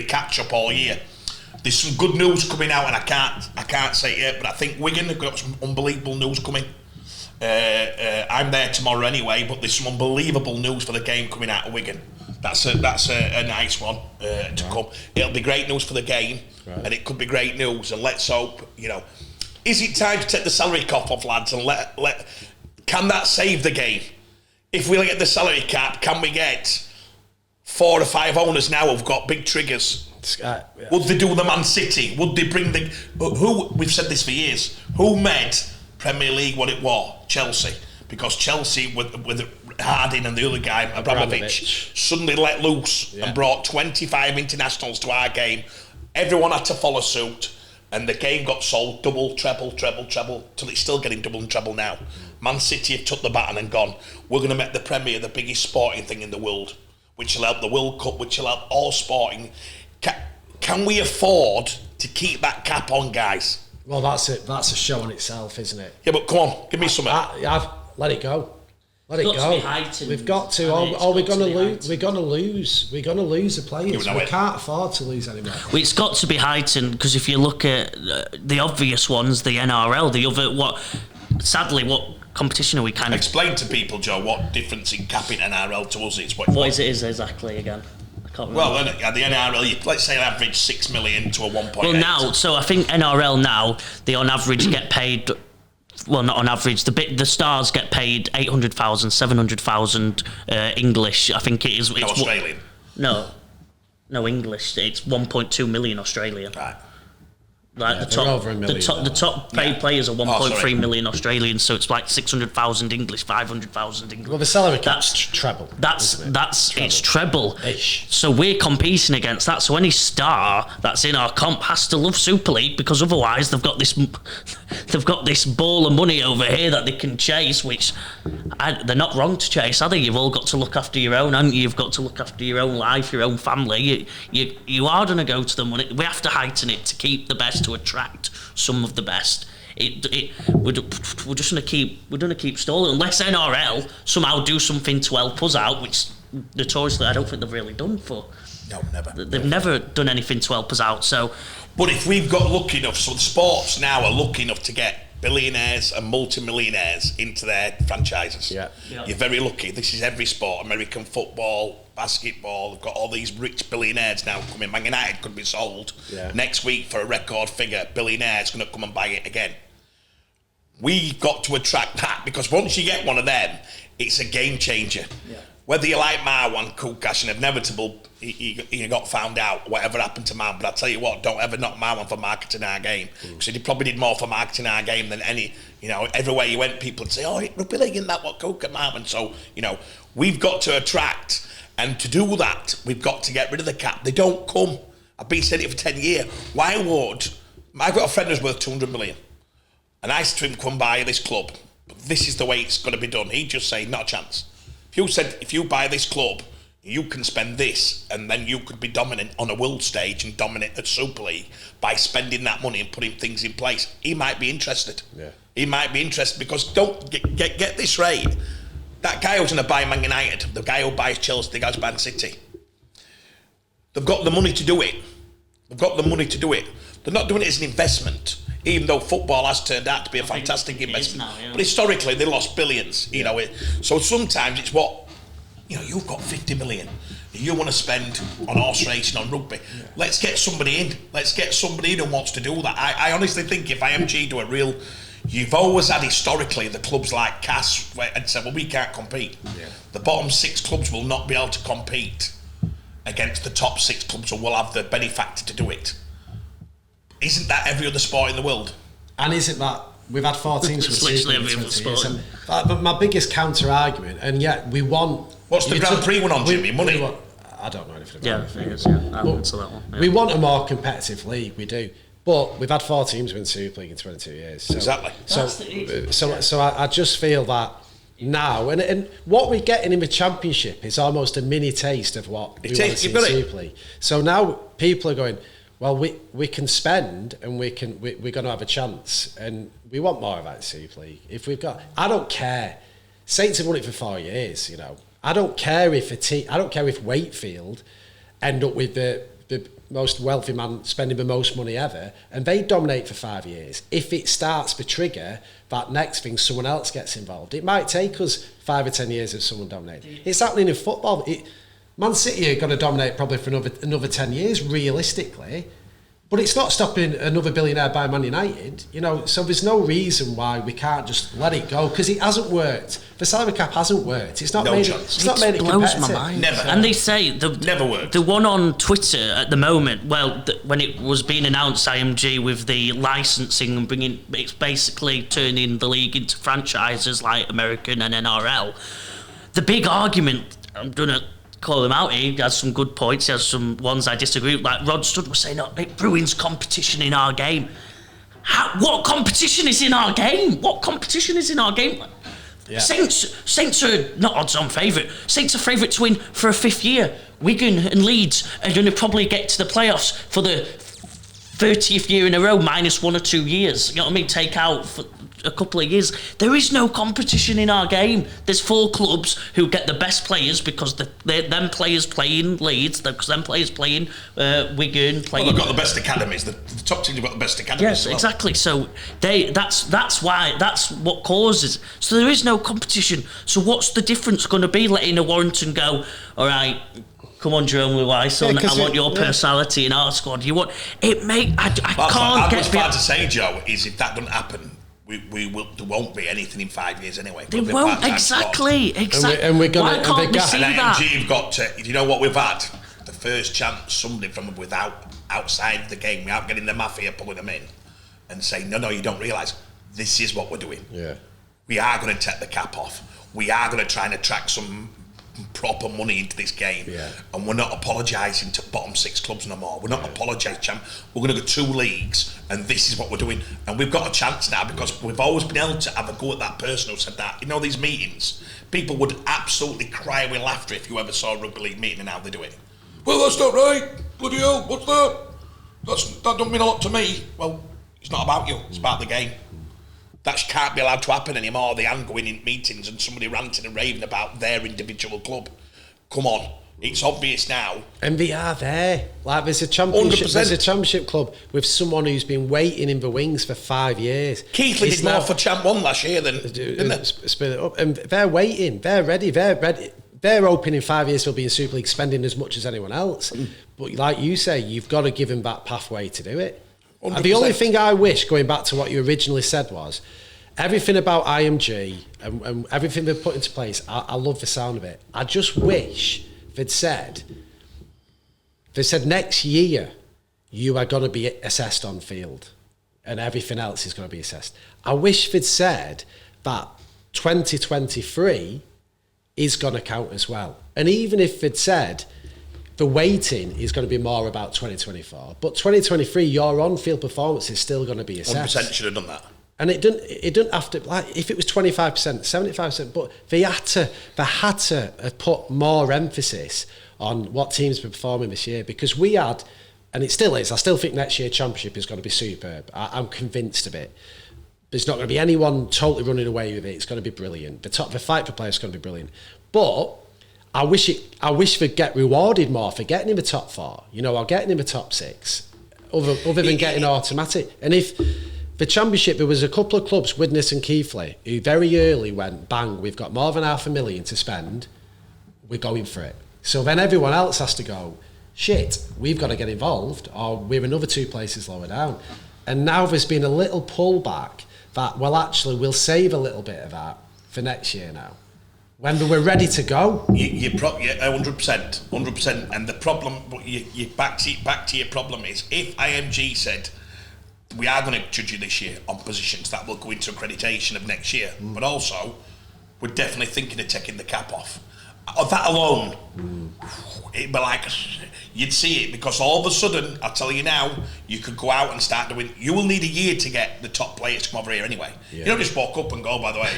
[SPEAKER 1] catch-up all year. There's some good news coming out, and I can't say it yet, but I think Wigan have got some unbelievable news coming. I'm there tomorrow anyway, but there's some unbelievable news for the game coming out of Wigan. That's a nice one to come. It'll be great news for the game, and it could be great news. And let's hope, you know, is it time to take the salary cap off, lads, and can that save the game? If we get the salary cap, can we get 4 or 5 owners now who've got big triggers? Would they do the Man City? Would they bring who? We've said this for years. Who made Premier League what it was? Chelsea. Because Chelsea with Harding and the other guy, Abramovich, suddenly let loose and brought 25 internationals to our game. Everyone had to follow suit, and the game got sold double, treble, till it's still getting double and treble now. Man City have took the baton and gone, we're going to make the Premier the biggest sporting thing in the world, which will help the World Cup, which will help all sporting. Can we afford to keep that cap on, guys?
[SPEAKER 3] Well, that's it. That's a show in itself, isn't it?
[SPEAKER 1] Yeah, but come on, give me something.
[SPEAKER 3] Let it go. Let it go. We've got to. Or we're going to lose. We're going to lose. We're going to lose the players. We can't afford to lose anymore.
[SPEAKER 2] Well, it's got to be heightened, because if you look at the obvious ones, the NRL, the other what competition are we kind of...
[SPEAKER 1] Explain to people, Joe, what difference in capping NRL to us is.
[SPEAKER 2] What is it exactly again? can't remember.
[SPEAKER 1] Well, then at the NRL, let's say an average 6 million to a 1.8.
[SPEAKER 2] Well, now, so I think NRL now, they on average get paid. Well, not on average. The stars get paid 800,000, 700,000 English. I think it is.
[SPEAKER 1] No, Australian.
[SPEAKER 2] No English. It's 1.2 million Australian.
[SPEAKER 1] Right.
[SPEAKER 2] Like the top paid players are 1.3 million Australian, so it's like 600,000 English, 500,000 English.
[SPEAKER 3] Well, the salary cap's treble.
[SPEAKER 2] It's treble-ish. So we're competing against that. So any star that's in our comp has to love Super League, because otherwise they've got this ball of money over here that they can chase, which they're not wrong to chase, are they? You've all got to look after your own, haven't you? You've got to look after your own life, your own family. You are going to go to the money. We have to heighten it to keep the best, to attract some of the best. We're just going to keep stalling unless NRL somehow do something to help us out, which notoriously I don't think they've really done for.
[SPEAKER 1] No, never.
[SPEAKER 2] They've never done anything to help us out. So,
[SPEAKER 1] but if we've got lucky enough, so the sports now are lucky enough to get billionaires and multimillionaires into their franchises.
[SPEAKER 3] Yeah.
[SPEAKER 1] You're very lucky. This is every sport. American football, basketball, they've got all these rich billionaires now coming. Man United could be sold next week for a record figure. Billionaires going to come and buy it again. We've got to attract that, because once you get one of them, it's a game changer. Yeah. Whether you like Marwan, Kukash, and inevitable, he got found out, whatever happened to Marwan. But I tell you what, don't ever knock Marwan for marketing our game. Because he probably did more for marketing our game than any, everywhere you went, people would say, oh, Rugby League, isn't that what Kuka Marwan? So, we've got to attract, and to do that, we've got to get rid of the cap. They don't come. I've been saying it for 10 years. Why would, I've got a friend who's worth 200 million. And I said to him, come buy this club. But this is the way it's going to be done. He'd just say, not a chance. If you said, if you buy this club, you can spend this, and then you could be dominant on a world stage and dominant at Super League by spending that money and putting things in place, he might be interested. Yeah. He might be interested, because don't get this right. That guy who's going to buy Man United, the guy who buys Chelsea, the guy who's buying City, they've got the money to do it. They're not doing it as an investment, even though football has turned out to be a fantastic investment. Now, yeah. But historically, they lost billions. So sometimes it's what, you've got 50 million. You want to spend on horse racing, on rugby. Yeah. Let's get somebody in. Who wants to do that. I honestly think if IMG do a real... You've always had historically the clubs like CAS and said, well, we can't compete. Yeah. The bottom 6 clubs will not be able to compete against the top 6 clubs, or will have the benefactor to do it. Isn't that every other sport in the world? And isn't that we've had 4 teams for
[SPEAKER 2] literally every other sport.
[SPEAKER 3] But my biggest counter argument, and yet we want.
[SPEAKER 1] What's the Grand Prix one on, Jimmy? Money?
[SPEAKER 3] I don't know anything about it.
[SPEAKER 2] Yeah, I think I'll answer that one. Yeah.
[SPEAKER 3] We want a more competitive league, we do. But we've had 4 teams win Super League in 22 years. So,
[SPEAKER 1] exactly.
[SPEAKER 3] So I just feel that now, and what we're getting in the Championship is almost a mini taste of what we want to see in Super League. So now people are going, well, we can spend, and we're going to have a chance, and we want more of that in Super League. If we've got, I don't care. Saints have won it for 4 years. I don't care if Wakefield end up with the most wealthy man spending the most money ever, and they dominate for 5 years. If it starts to trigger that next thing, someone else gets involved. It might take us 5 or 10 years of someone dominating. It's happening in football. Man City are going to dominate probably for another 10 years, realistically. But it's not stopping another billionaire by Man United, so there's no reason why we can't just let it go, because it hasn't worked. The salary cap hasn't worked. It's not made it competitive.
[SPEAKER 2] My mind.
[SPEAKER 1] Never.
[SPEAKER 2] And they say
[SPEAKER 1] never worked.
[SPEAKER 2] The one on Twitter at the moment, when it was being announced, IMG with the licensing and it's basically turning the league into franchises like American and NRL. The big argument, I'm gonna call him out, he has some good points, he has some ones I disagree with, like Rod Studd was saying, it ruins competition in our game. What competition is in our game? Yeah. Saints are not odds-on favourite. Saints are favourite to win for a 5th year. Wigan and Leeds are going to probably get to the playoffs for the 30th year in a row, minus 1 or 2 years. You know what I mean? Take out for a couple of years. There is no competition in our game. There's 4 clubs who get the best players because them players playing Leeds, them players playing Wigan.
[SPEAKER 1] Well, they've got the best academies. The top teams have got the best academies.
[SPEAKER 2] Yes, exactly. So that's what causes. So there is no competition. So what's the difference going to be letting a Warrington go? All right, come on, Jerome Lewis, son, I want your personality in our squad. You want it, mate. I can't get.
[SPEAKER 1] What's bad to say, Joe, is if that doesn't happen, there won't be anything in 5 years anyway.
[SPEAKER 2] They won't, exactly.
[SPEAKER 3] And we're gonna.
[SPEAKER 2] Why can't we see that?
[SPEAKER 1] MG have got to. You know what we've had? The first chance somebody from outside the game, without getting the mafia pulling them in, and saying, no, you don't realise this is what we're doing.
[SPEAKER 3] Yeah.
[SPEAKER 1] We are going to take the cap off. We are going to try and attract some proper money into this game, and we're not apologising to bottom 6 clubs no more. We're not apologising, champ. We're going to go 2 leagues, and this is what we're doing. And we've got a chance now because we've always been able to have a go at that person who said that. You know, these meetings, people would absolutely cry with laughter if you ever saw a rugby league meeting and how they do it. Well, that's not right. Bloody hell, what's that? That don't mean a lot to me. Well, it's not about you. It's about the game. That can't be allowed to happen anymore. They aren't going in meetings and somebody ranting and raving about their individual club. Come on, it's obvious now.
[SPEAKER 3] And they are there. Like there's a championship club with someone who's been waiting in the wings for 5 years.
[SPEAKER 1] Keighley did more for Champ 1 last year than
[SPEAKER 3] split it up. And they're waiting. They're ready. They're hoping in 5 years they'll be in Super League spending as much as anyone else. But like you say, you've got to give them that pathway to do it. 100%. The only thing I wish, going back to what you originally said, was everything about IMG and everything they've put into place, I love the sound of it. I just wish they'd said next year you are going to be assessed on field and everything else is going to be assessed. I wish they'd said that 2023 is going to count as well. And even if they'd said the weighting is going to be more about 2024, but 2023, your on-field performance is still going to be assessed.
[SPEAKER 1] 100% should have done that.
[SPEAKER 3] And it didn't have to, like, if it was 25%, 75%, but they had to put more emphasis on what teams were performing this year, because we had, and it still is, I still think next year Championship is going to be superb. I'm convinced of it. There's not going to be anyone totally running away with it. It's going to be brilliant. The fight for players is going to be brilliant. But I wish they'd get rewarded more for getting in the top 4, or getting in the top 6, other than getting automatic. And if the Championship, there was a couple of clubs, Widnes and Keighley, who very early went, bang, we've got more than $500,000 to spend, we're going for it. So then everyone else has to go, shit, we've got to get involved, or we're another 2 places lower down. And now there's been a little pullback that, well, actually, we'll save a little bit of that for next year now, when we're ready to go.
[SPEAKER 1] You're 100%. And the problem, you back to your problem is, if IMG said, we are going to judge you this year on positions that will go into accreditation of next year, but also, we're definitely thinking of taking the cap off. That alone, it'd be like, you'd see it, because all of a sudden, I'll tell you now, you could go out and start doing, you will need a year to get the top players to come over here anyway. You don't just walk up and go, by the way,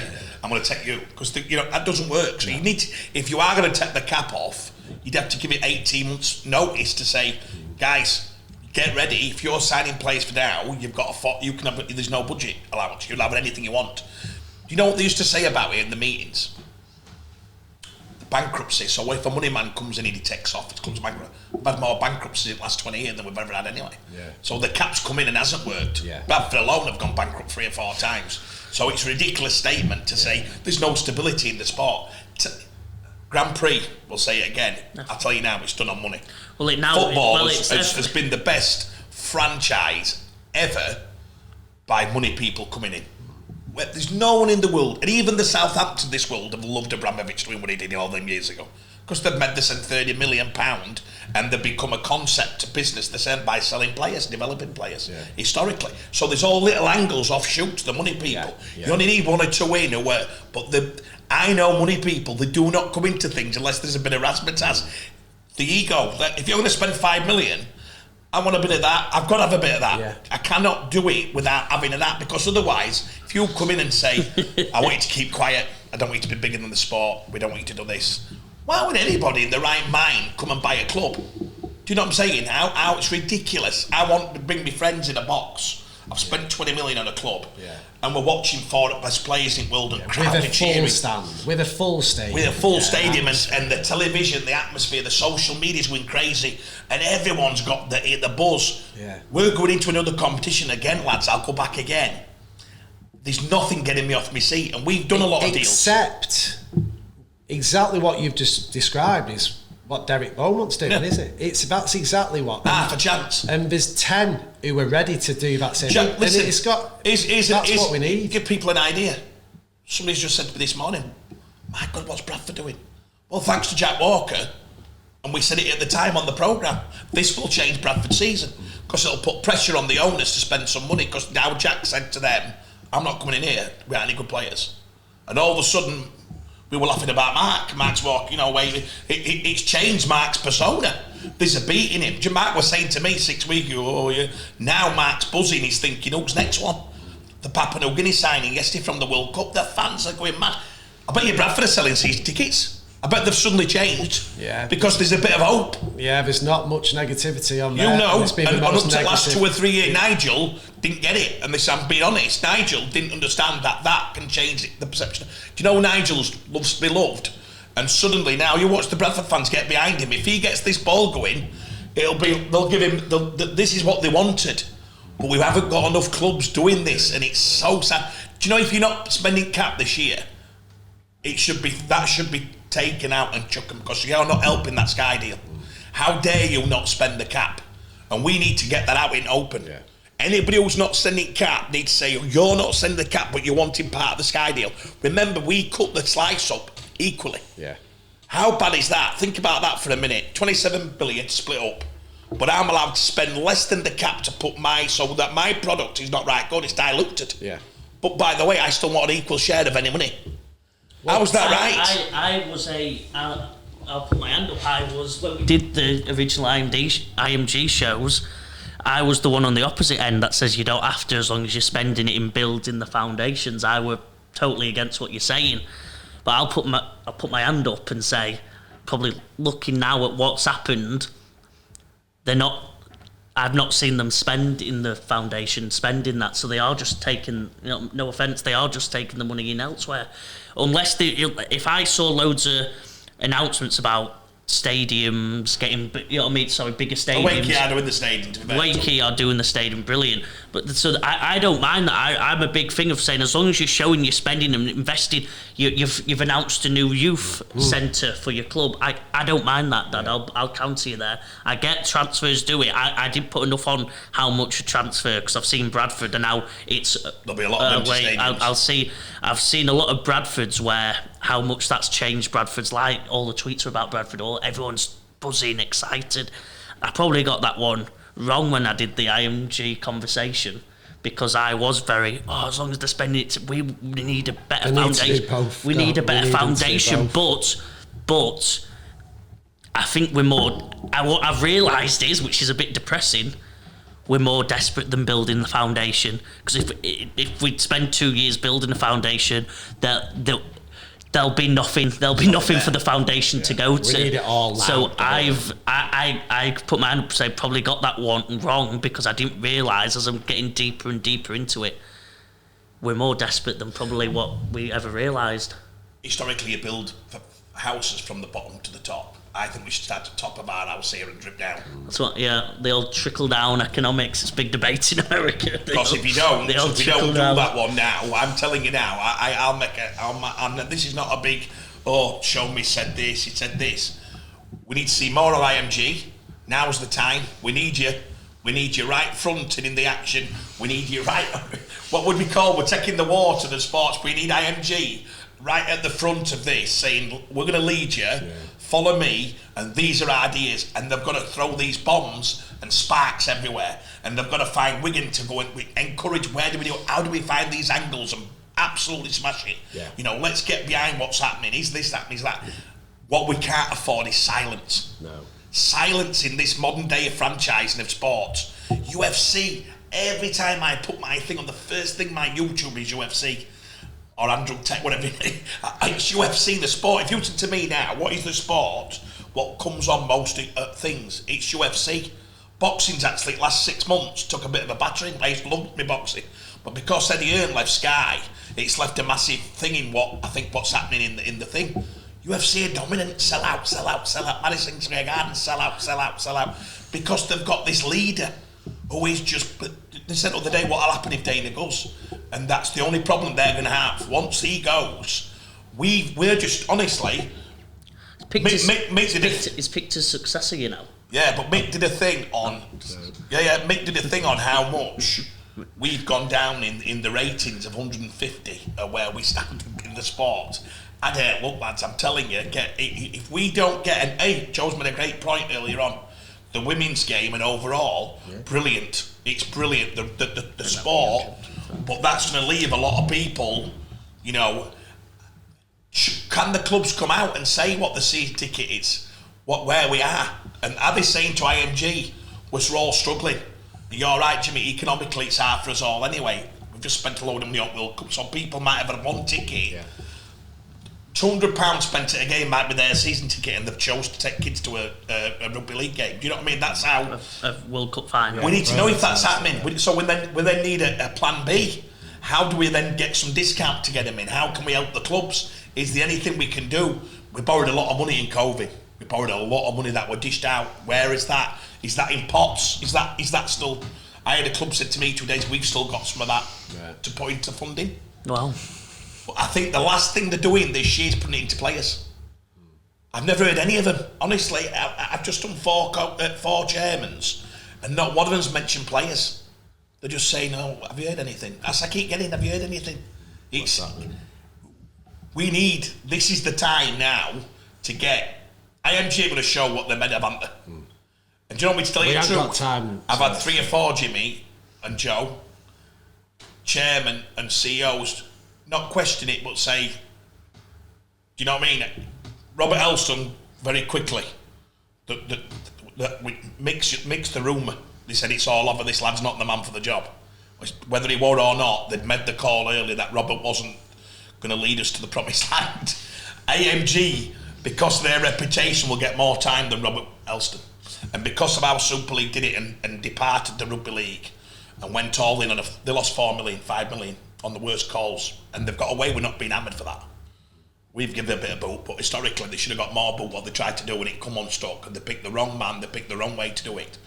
[SPEAKER 1] I'm going to take you, because that doesn't work. So you need to, if you are going to take the cap off, you'd have to give it 18 months notice to say, guys, get ready. If you're signing players for now, you've got there's no budget allowance. You'll have anything you want. Do you know what they used to say about it in the meetings? Bankruptcy. So if a money man comes in and he takes off, it comes bankrupt. We've had more bankruptcies in the last 20 years than we've ever had anyway. So the cap's come in and hasn't worked. Bradford alone have gone bankrupt 3 or 4 times. So it's a ridiculous statement to say there's no stability in the sport. Grand Prix, we'll say it again. I'll tell you now, it's done on money. Football has been the best franchise ever by money people coming in. There's no one in the world, and even the Southampton of this world have loved Abramovich doing what he did all them years ago, because they've made this £30 million and they've become a concept business by selling players, developing players historically. So there's all little angles, offshoots, the money people. You only need 1 or 2 in, I know money people, they do not come into things unless there's a bit of razzmatazz. The ego, if you're going to spend $5 million, I want a bit of that, I've got to have a bit of that. I cannot do it without having that, because otherwise, if you come in and say, I want you to keep quiet, I don't want you to be bigger than the sport, we don't want you to do this. Why would anybody in the right mind come and buy a club? Do you know what I'm saying? How it's ridiculous. I want to bring my friends in a box. I've spent 20 million on a club, and we're watching 4 best players in the world and crowd cheering.
[SPEAKER 3] With a full stadium.
[SPEAKER 1] With a full stadium, and the television, the atmosphere, the social media's going crazy, and everyone's got the buzz. We're going into another competition again, lads. I'll go back again. There's nothing getting me off my seat, and we've done a lot of deals.
[SPEAKER 3] Except exactly what you've just described is what Derek Beaumont's doing, is it? That's exactly what.
[SPEAKER 1] Half a chance.
[SPEAKER 3] And there's 10 who are ready to do that same
[SPEAKER 1] thing. Listen,
[SPEAKER 3] that's what we need.
[SPEAKER 1] Give people an idea. Somebody's just said to me this morning, my God, what's Bradford doing? Well, thanks to Jack Walker, and we said it at the time on the programme, this will change Bradford's season, because it'll put pressure on the owners to spend some money, because now Jack said to them, I'm not coming in here without any good players. And all of a sudden, we were laughing about Mark. Mark's walk, it's changed Mark's persona. There's a beat in him. Mark was saying to me 6 weeks ago, now Mark's buzzing, he's thinking, who's next one? The Papua New Guinea signing yesterday from the World Cup, the fans are going mad. I bet you Bradford are selling season tickets. I bet they've suddenly changed.
[SPEAKER 3] Yeah.
[SPEAKER 1] Because there's a bit of hope.
[SPEAKER 3] Yeah, there's not much negativity on there.
[SPEAKER 1] And up to the last 2 or 3 years, Nigel didn't get it. And this, I'm being honest, Nigel didn't understand that can change the perception. Do you know Nigel's loves to be loved? And suddenly now you watch the Bradford fans get behind him. If he gets this ball going, they'll give him, this is what they wanted. But we haven't got enough clubs doing this, and it's so sad. Do you know if you're not spending cap this year, that should be taken out and chuck them, because you're not helping that Sky deal. How dare you not spend the cap? And we need to get that out in open. Yeah. Anybody who's not sending cap needs to say, you're not sending the cap, but you're wanting part of the Sky deal. Remember, we cut the slice up equally.
[SPEAKER 3] Yeah.
[SPEAKER 1] How bad is that? Think about that for a minute. 27 billion split up. But I'm allowed to spend less than the cap to put so that my product is not right good, it's diluted.
[SPEAKER 3] Yeah.
[SPEAKER 1] But by the way, I still want an equal share of any money. Well, how was that right?
[SPEAKER 2] I'll put my hand up. When we did the original IMG shows, I was the one on the opposite end that says you don't have to, as long as you're spending it in building the foundations. I were totally against what you're saying. But I'll put my hand up and say, probably looking now at what's happened, I've not seen them spending that, so they are just taking, no offence, they are just taking the money in elsewhere. Unless if I saw loads of announcements about stadiums getting, bigger stadiums.
[SPEAKER 1] Wakey are doing the stadium.
[SPEAKER 2] Wakey are doing the stadium, brilliant. But so I don't mind that. I'm a big thing of saying, as long as you're showing you're spending and investing, you've announced a new youth centre for your club. I don't mind that, Dad. I'll counter you there. I get transfers do it. I didn't put enough on how much a transfer, because I've seen Bradford and now it's
[SPEAKER 1] there'll be a lot of
[SPEAKER 2] stadiums. I've seen a lot of Bradfords where how much that's changed Bradford's life. All the tweets are about Bradford. Everyone's buzzing, excited. I probably got that one wrong when I did the IMG conversation, because I was very, as long as they're spending it, we need a better foundation. We need a better foundation, but I think we're more, what I've realised is, which is a bit depressing, we're more desperate than building the foundation, because if we spend 2 years building a foundation, there'll be nothing for the foundation to go to.
[SPEAKER 3] We need it all
[SPEAKER 2] so
[SPEAKER 3] now.
[SPEAKER 2] I put my hand up and say probably got that one wrong, because I didn't realise, as I'm getting deeper and deeper into it, we're more desperate than probably what we ever realised.
[SPEAKER 1] Historically, you build houses from the bottom to the top. I think we should start at the top of our house here and drip down.
[SPEAKER 2] That's what, the old trickle-down economics. It's a big debate in America.
[SPEAKER 1] Because if you don't do that one now, I'm telling you now, I'll make it. This is not a big, show me said this, it said this. We need to see more of IMG. Now's the time. We need you. We need you right front and in the action. We need you right. What would we call? We're taking the war to the sports. We need IMG right at the front of this, saying we're going to lead you. Yeah. Follow me, and these are ideas, and they've got to throw these bombs and sparks everywhere, and they've got to find Wigan to go and encourage. How do we find these angles and absolutely smash it? Yeah. Let's get behind what's happening. Is this happening? Is that? What we can't afford is silence.
[SPEAKER 3] No.
[SPEAKER 1] Silence in this modern day of franchising of sports. UFC, every time I put my thing on, the first thing my YouTube is UFC. Or Andrew Tech, whatever it is. It's UFC, the sport. If you listen to me now, what is the sport? What comes on most things? It's UFC. Boxing's actually, last 6 months, took a bit of a battering. I used to love me boxing. But because Eddie Hearn left Sky, it's left a massive thing in what's happening in the thing. UFC are dominant, sell out. Madison Square Garden, sell out. Because they've got this leader who is just... They said the other day, what'll happen if Dana goes? And that's the only problem they're going to have. Once he goes, we're just, honestly...
[SPEAKER 2] He's picked his successor, you know.
[SPEAKER 1] Yeah, but Mick did a thing on. Mick did a thing on how much we've gone down in the ratings of 150 where we stand in the sport. And look, lads, I'm telling you, if we don't get Joe's made a great point earlier on. The women's game and overall, brilliant. It's brilliant. The sport, but that's going to leave a lot of people. You know, can the clubs come out and say what the season ticket is, where we are, and are they saying to IMG, we're all struggling? You're right, Jimmy. Economically, it's hard for us all anyway. We've just spent a load of money on World Cup, so people might have had one ticket. Yeah. £200 spent at a game might be their season ticket, and they've chose to take kids to a rugby league game. Do you know what I mean? That's how
[SPEAKER 2] a World Cup final.
[SPEAKER 1] We need to know if that's happening. So we then need a plan B. How do we then get some discount to get them in? How can we help the clubs? Is there anything we can do? We borrowed a lot of money in COVID. We borrowed a lot of money that were dished out. Where is that? Is that in pots? Is that still? I had a club said to me 2 days, we've still got some of that to put into funding.
[SPEAKER 2] Well,
[SPEAKER 1] but I think the last thing they're doing this year is putting it into players. I've never heard any of them. Honestly, I've just done four chairmans, and not one of them's mentioned players. They're just saying, "Oh, have you heard anything?" As I keep getting, "Have you heard anything?" We need. This is the time now to get. IMG going to show what they're made of, aren't they? And do you know me to tell you the truth? I've had 3 or 4, Jimmy and Joe, chairman and CEOs, not question it, but say, do you know what I mean? Robert Elston very quickly. Mixed the rumour. They said it's all over. This lad's not the man for the job. Whether he were or not, they'd made the call earlier that Robert wasn't going to lead us to the promised land. AMG, because of their reputation, will get more time than Robert Elston. And because of how Super League did it and departed the Rugby League and went all in on they lost 4 million, 5 million on the worst calls, and they've got away with not being hammered for that. We've given a bit of boot, but historically they should have got more boot what they tried to do, and it come unstuck, and they picked the wrong man, they picked the wrong way to do it.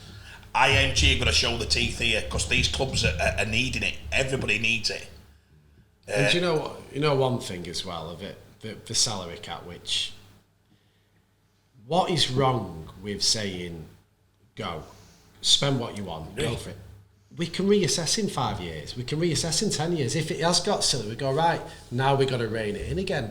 [SPEAKER 1] IMG are going to show the teeth here because these clubs are needing it. Everybody needs it.
[SPEAKER 3] And you know one thing as well of it, the salary cap, which what is wrong with saying go, spend what you want, go for it. We can reassess in 5 years. We can reassess in 10 years. If it has got silly, we go, right, now we've got to rein it in again.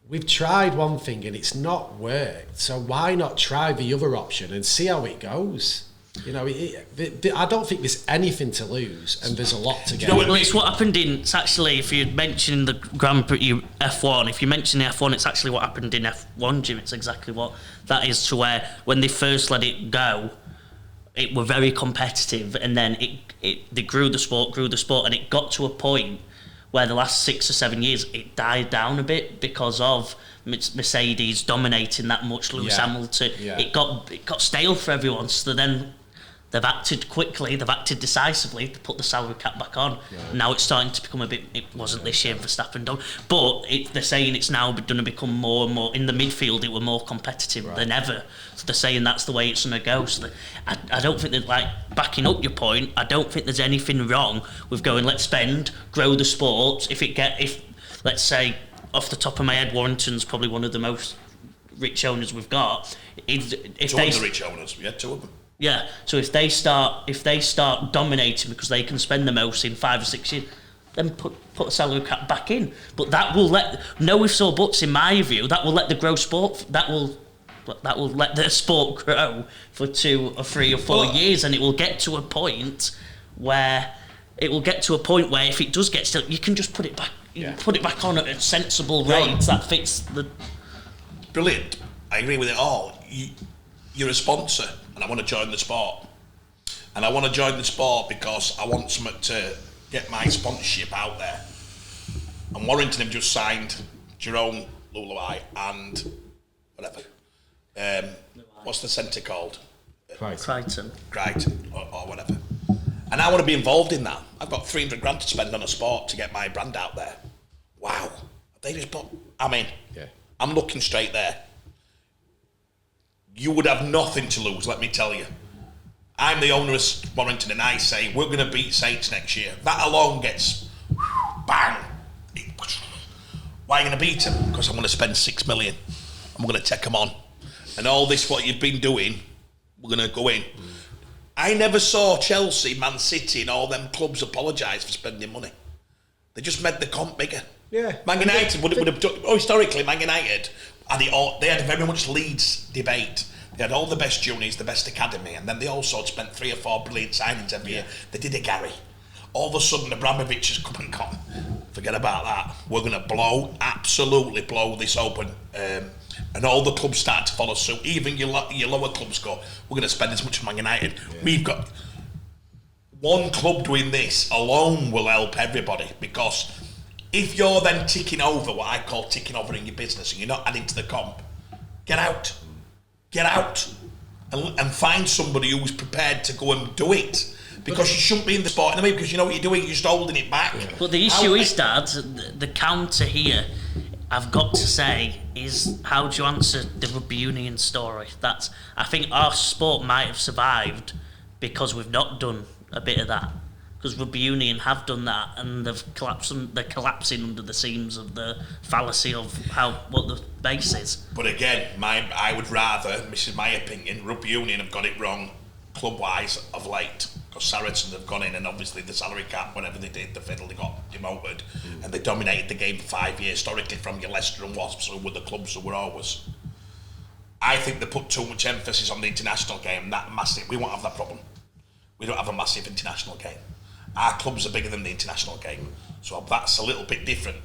[SPEAKER 3] We've tried one thing and it's not worked. So why not try the other option and see how it goes? You know, I don't think there's anything to lose and there's a lot to get.
[SPEAKER 2] Well, it's what happened it's actually, if you mention the Grand Prix F1, if you mention the F1, it's actually what happened in F1, Jim. It's exactly what that is, to where when they first let it go, it were very competitive, and then they grew the sport, and it got to a point where the last 6 or 7 years it died down a bit because of Mercedes dominating that much, Lewis Hamilton. Yeah. It got stale for everyone, so then they've acted quickly, they've acted decisively to put the salary cap back on. Yeah. Now it's starting to become a bit. It wasn't this year, Verstappen done, but they're saying it's now going to become more and more in the midfield. It were more competitive than ever. So they're saying that's the way it's going to go. So I don't think that, like, backing up your point, I don't think there's anything wrong with going, let's spend, grow the sport. If let's say, off the top of my head, Warrington's probably one of the most rich owners we've got. If
[SPEAKER 1] two of the rich owners, yeah, 2 of them.
[SPEAKER 2] Yeah, so if they start dominating because they can spend the most in 5 or 6 years, then put a salary cap back in. But that will no ifs or buts, in my view, that will let the let the sport grow for 2 or 3 or 4 years, and it will get to a point where if it does get still, you can just put it back. Put it back on at a sensible rate that fits the.
[SPEAKER 1] Brilliant. I agree with it all. You're a sponsor, and I want to join the sport. And I want to join the sport because I want something to get my sponsorship out there. And Warrington have just signed Jerome Luluai and whatever. What's the centre called?
[SPEAKER 2] Crichton.
[SPEAKER 1] Or whatever. And I want to be involved in that. I've got 300 grand to spend on a sport to get my brand out there. Wow. They just put. I'm in. Yeah. I'm looking straight there. You would have nothing to lose, let me tell you. I'm the owner of Warrington, and I say we're going to beat Saints next year. That alone gets bang. Why are you going to beat them? Because I'm going to spend 6 million. and we're going to take them on. And all this, what you've been doing, we're going to go in. I never saw Chelsea, Man City and all them clubs apologise for spending money. They just made the comp bigger.
[SPEAKER 3] Yeah.
[SPEAKER 1] Man United would have done... historically, Man United, they had very much Leeds debate. They had all the best juniors, the best academy, and then they also spent 3 or 4 brilliant signings every year. They did a Gary. All of a sudden, Abramovich has come and gone. Forget about that. We're going to absolutely blow this open. And all the clubs start to follow suit. Even your lower clubs go, we're going to spend as much as Man United. Yeah. We've got one club doing this alone will help everybody, because if you're then ticking over, what I call ticking over in your business, and you're not adding to the comp, get out and find somebody who's prepared to go and do it. Because you shouldn't be in the sport anyway, because you know what you're doing, you're just holding it back. Yeah.
[SPEAKER 2] But the issue is, Dad, the counter here, I've got to say, is how do you answer the rugby union story? I think our sport might have survived because we've not done a bit of that. Because rugby union have done that, and they're collapsing under the seams of the fallacy of what the base is.
[SPEAKER 1] But again, I would rather, this is my opinion, rugby union have got it wrong club-wise of late. Because Saracens have gone in, and obviously the salary cap, whatever they did, the fiddle, they got demoted, and they dominated the game for 5 years, historically from your Leicester and Wasps, who were the clubs who were always. I think they put too much emphasis on the international game, that massive. We won't have that problem. We don't have a massive international game. Our clubs are bigger than the international game, so that's a little bit different.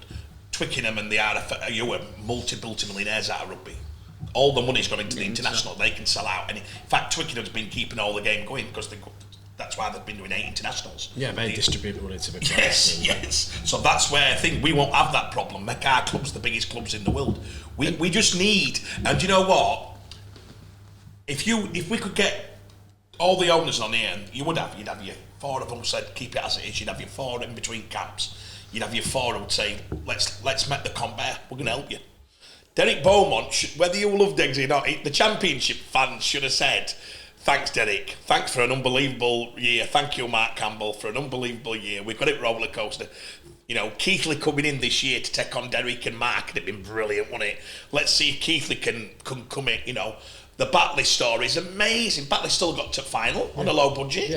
[SPEAKER 1] Twickenham and the RFU are multi-millionaires out of rugby. All the money's gone into the international, they can sell out. And in fact, Twickenham's been keeping all the game going because that's why they've been doing 8 internationals.
[SPEAKER 3] Yeah, they distribute money to the clubs.
[SPEAKER 1] Yes. So that's where I think we won't have that problem. Make our clubs the biggest clubs in the world. We just need, and you know what? If we could get all the owners on here, you'd have your 4 of them said keep it as it is. You'd have your 4 in between camps. You'd have your 4 who would say let's make the comp better. We're going to help you. Derek Beaumont, whether you loved Eggs or not, the Championship fans should have said, thanks, Derek. Thanks for an unbelievable year. Thank you, Mark Campbell, for an unbelievable year. We've got it roller coaster. You know, Keithley coming in this year to take on Derek and Mark, it'd been brilliant, wouldn't it? Let's see if Keithley can come in. You know, the Batley story is amazing. Batley still got to final on a low budget.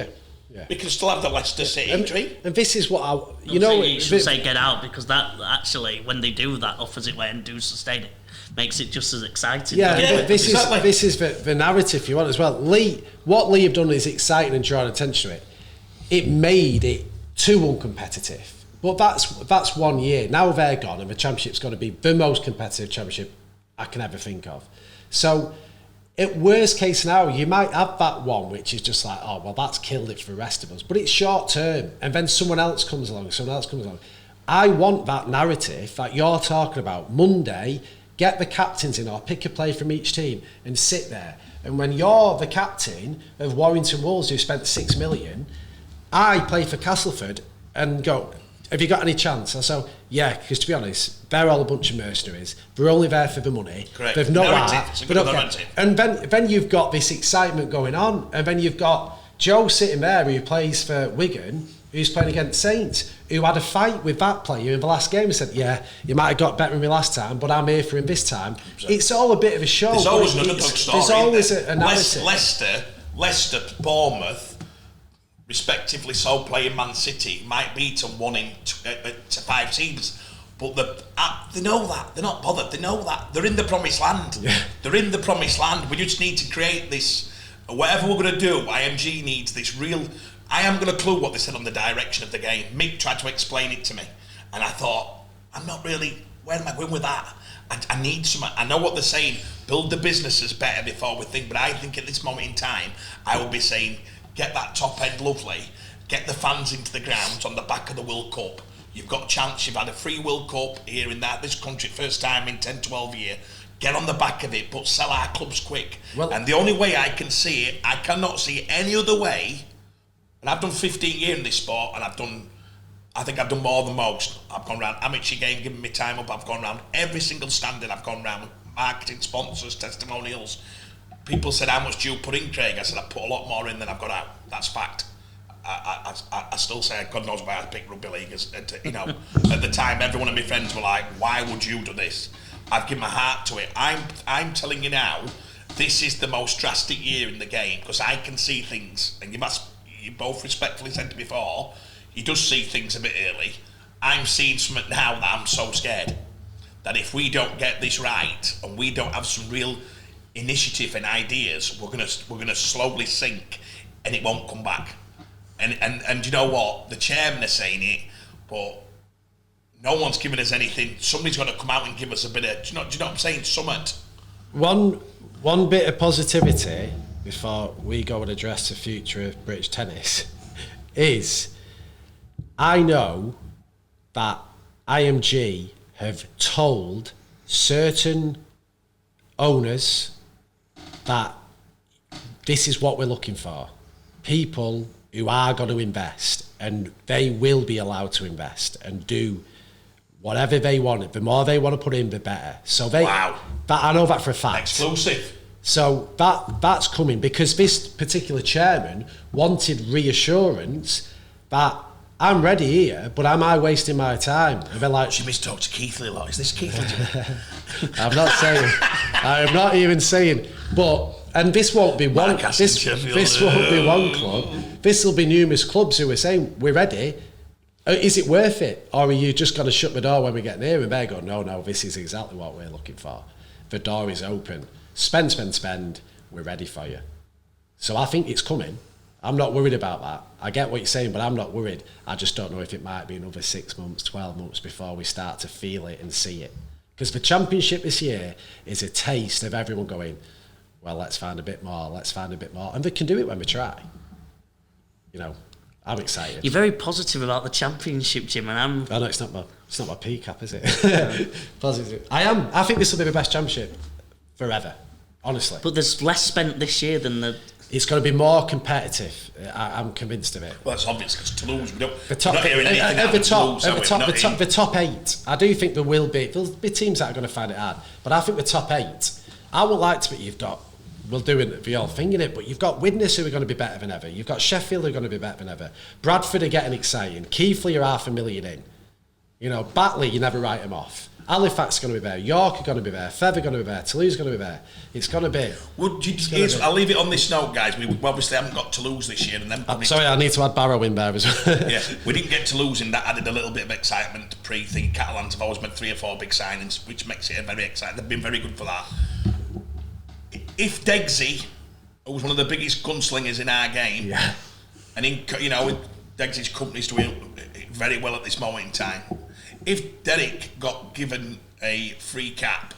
[SPEAKER 3] Yeah.
[SPEAKER 1] We can still have the Leicester City dream.
[SPEAKER 3] And this is what
[SPEAKER 2] you should say get out, because that actually, when they do that, offers it way and do sustain it, makes it just as exciting.
[SPEAKER 3] Yeah, this is the narrative you want as well. What Lee have done is exciting and drawing attention to it. It made it too uncompetitive. But that's 1 year. Now they're gone, and the championship's going to be the most competitive championship I can ever think of. So, at worst case scenario, you might have that one which is just like, oh, well, that's killed it for the rest of us. But it's short term, and then someone else comes along. I want that narrative that you're talking about. Monday, get the captains in or pick a player from each team and sit there. And when you're the captain of Warrington Wolves who spent 6 million, I play for Castleford and go, have you got any chance? And so, yeah, because to be honest, they're all a bunch of mercenaries. They're only there for the money.
[SPEAKER 1] Correct.
[SPEAKER 3] They've no heart. But okay. And then you've got this excitement going on, and then you've got Joe sitting there who plays for Wigan, who's playing against Saints, who had a fight with that player in the last game and said, yeah, you might have got better than me last time, but I'm here for him this time. 100%. It's all a bit of a show.
[SPEAKER 1] There's always an underdog story.
[SPEAKER 3] There's always a narrative.
[SPEAKER 1] Leicester, Bournemouth, respectively so playing Man City, might beat them 1 to 5 seeds. But they know that. They're not bothered. They know that. They're in the promised land. Yeah. They're in the promised land. We just need to create this. Whatever we're going to do, IMG needs this real... I am going to clue what they said on the direction of the game. Mick tried to explain it to me. And I thought, I'm not really... Where am I going with that? I need some... I know what they're saying. Build the businesses better before we think. But I think at this moment in time, I will be saying, get that top end lovely. Get the fans into the grounds on the back of the World Cup. You've got a chance. You've had a free World Cup here in this country, first time in 10, 12 years. Get on the back of it, but sell our clubs quick. Well, and the only way I can see it, I cannot see it any other way. And I've done 15 years in this sport, and I think I've done more than most. I've gone round amateur game, giving me time up. I've gone round every single standing. I've gone round marketing, sponsors, testimonials. People said, how much do you put in, Craig? I said, I put a lot more in than I've got out. That's fact. I still say, God knows why I picked rugby league. At the time, every one of my friends were like, why would you do this? I've given my heart to it. I'm telling you now, this is the most drastic year in the game because I can see things, and you both respectfully said it before, you just see things a bit early. I'm seeing something now that I'm so scared that if we don't get this right and we don't have some real initiative and ideas, we're gonna slowly sink, and it won't come back. And you know what? The chairman is saying it, but no one's giving us anything. Somebody's got to come out and give us a bit of. Do you know what I'm saying? Summit.
[SPEAKER 3] One bit of positivity before we go and address the future of British tennis is I know that IMG have told certain owners that this is what we're looking for. People who are going to invest, and they will be allowed to invest and do whatever they want. The more they want to put in, the better. So
[SPEAKER 1] wow.
[SPEAKER 3] I know that for a fact.
[SPEAKER 1] Exclusive.
[SPEAKER 3] So that's coming because this particular chairman wanted reassurance that I'm ready here, but am I wasting my time? And they're like,
[SPEAKER 1] she must talk to Keithley a lot. Is this Keithley?
[SPEAKER 3] I'm not saying. I am not even saying. But and this won't be one. This won't be one club. This will be numerous clubs who are saying we're ready. Is it worth it, or are you just going to shut the door when we get near? And they go, no. This is exactly what we're looking for. The door is open. Spend. We're ready for you. So I think it's coming. I'm not worried about that. I get what you're saying, but I'm not worried. I just don't know if it might be another 6 months, 12 months before we start to feel it and see it. Because the championship this year is a taste of everyone going, well, let's find a bit more. And they can do it when we try. You know, I'm excited.
[SPEAKER 2] You're very positive about the championship, Jim, and I'm...
[SPEAKER 3] Oh, no, it's not my PCAP, is it? Positive. I am. I think this will be the best championship forever, honestly.
[SPEAKER 2] But there's less spent this year than the...
[SPEAKER 3] It's going to be more competitive. I'm convinced of it.
[SPEAKER 1] Well, it's obvious because Toulouse, we're
[SPEAKER 3] the top 8. I do think there'll be teams that are going to find it hard, but I think the top 8. I would like to be. You've got. We'll do it the old thing in it, but you've got Widnes who are going to be better than ever. You've got Sheffield who are going to be better than ever. Bradford are getting exciting. Keighley are $500,000 in. You know, Batley, you never write them off. Halifax is going to be there. York are going to be there. Feather are going to be there. Toulouse is going to be there. It's going to be.
[SPEAKER 1] I'll leave it on this note, guys. We obviously haven't got Toulouse this year, and then
[SPEAKER 3] sorry, I need to add Barrow in there as well.
[SPEAKER 1] Yeah, we didn't get Toulouse, and that added a little bit of excitement to pre-thing. Catalans have always made 3 or 4 big signings, which makes it very exciting. They've been very good for that. If Degsy, who was one of the biggest gunslingers in our game,
[SPEAKER 3] yeah,
[SPEAKER 1] and Degsy's company's doing very well at this moment in time. If Derek got given a free cap,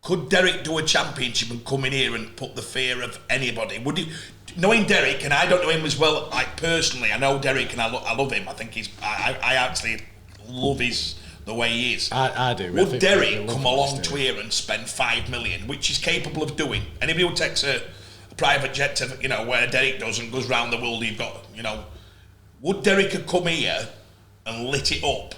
[SPEAKER 1] could Derek do a championship and come in here and put the fear of anybody? Would he? Knowing Derek, and I don't know him as well, like personally, I know Derek and I love him. I think I actually love the way he is.
[SPEAKER 3] I do.
[SPEAKER 1] Would Derek come along to here and spend 5 million, which he's capable of doing? Anybody who takes a private jet to, where Derek does and goes round the world, you've got, would Derek have come here and lit it up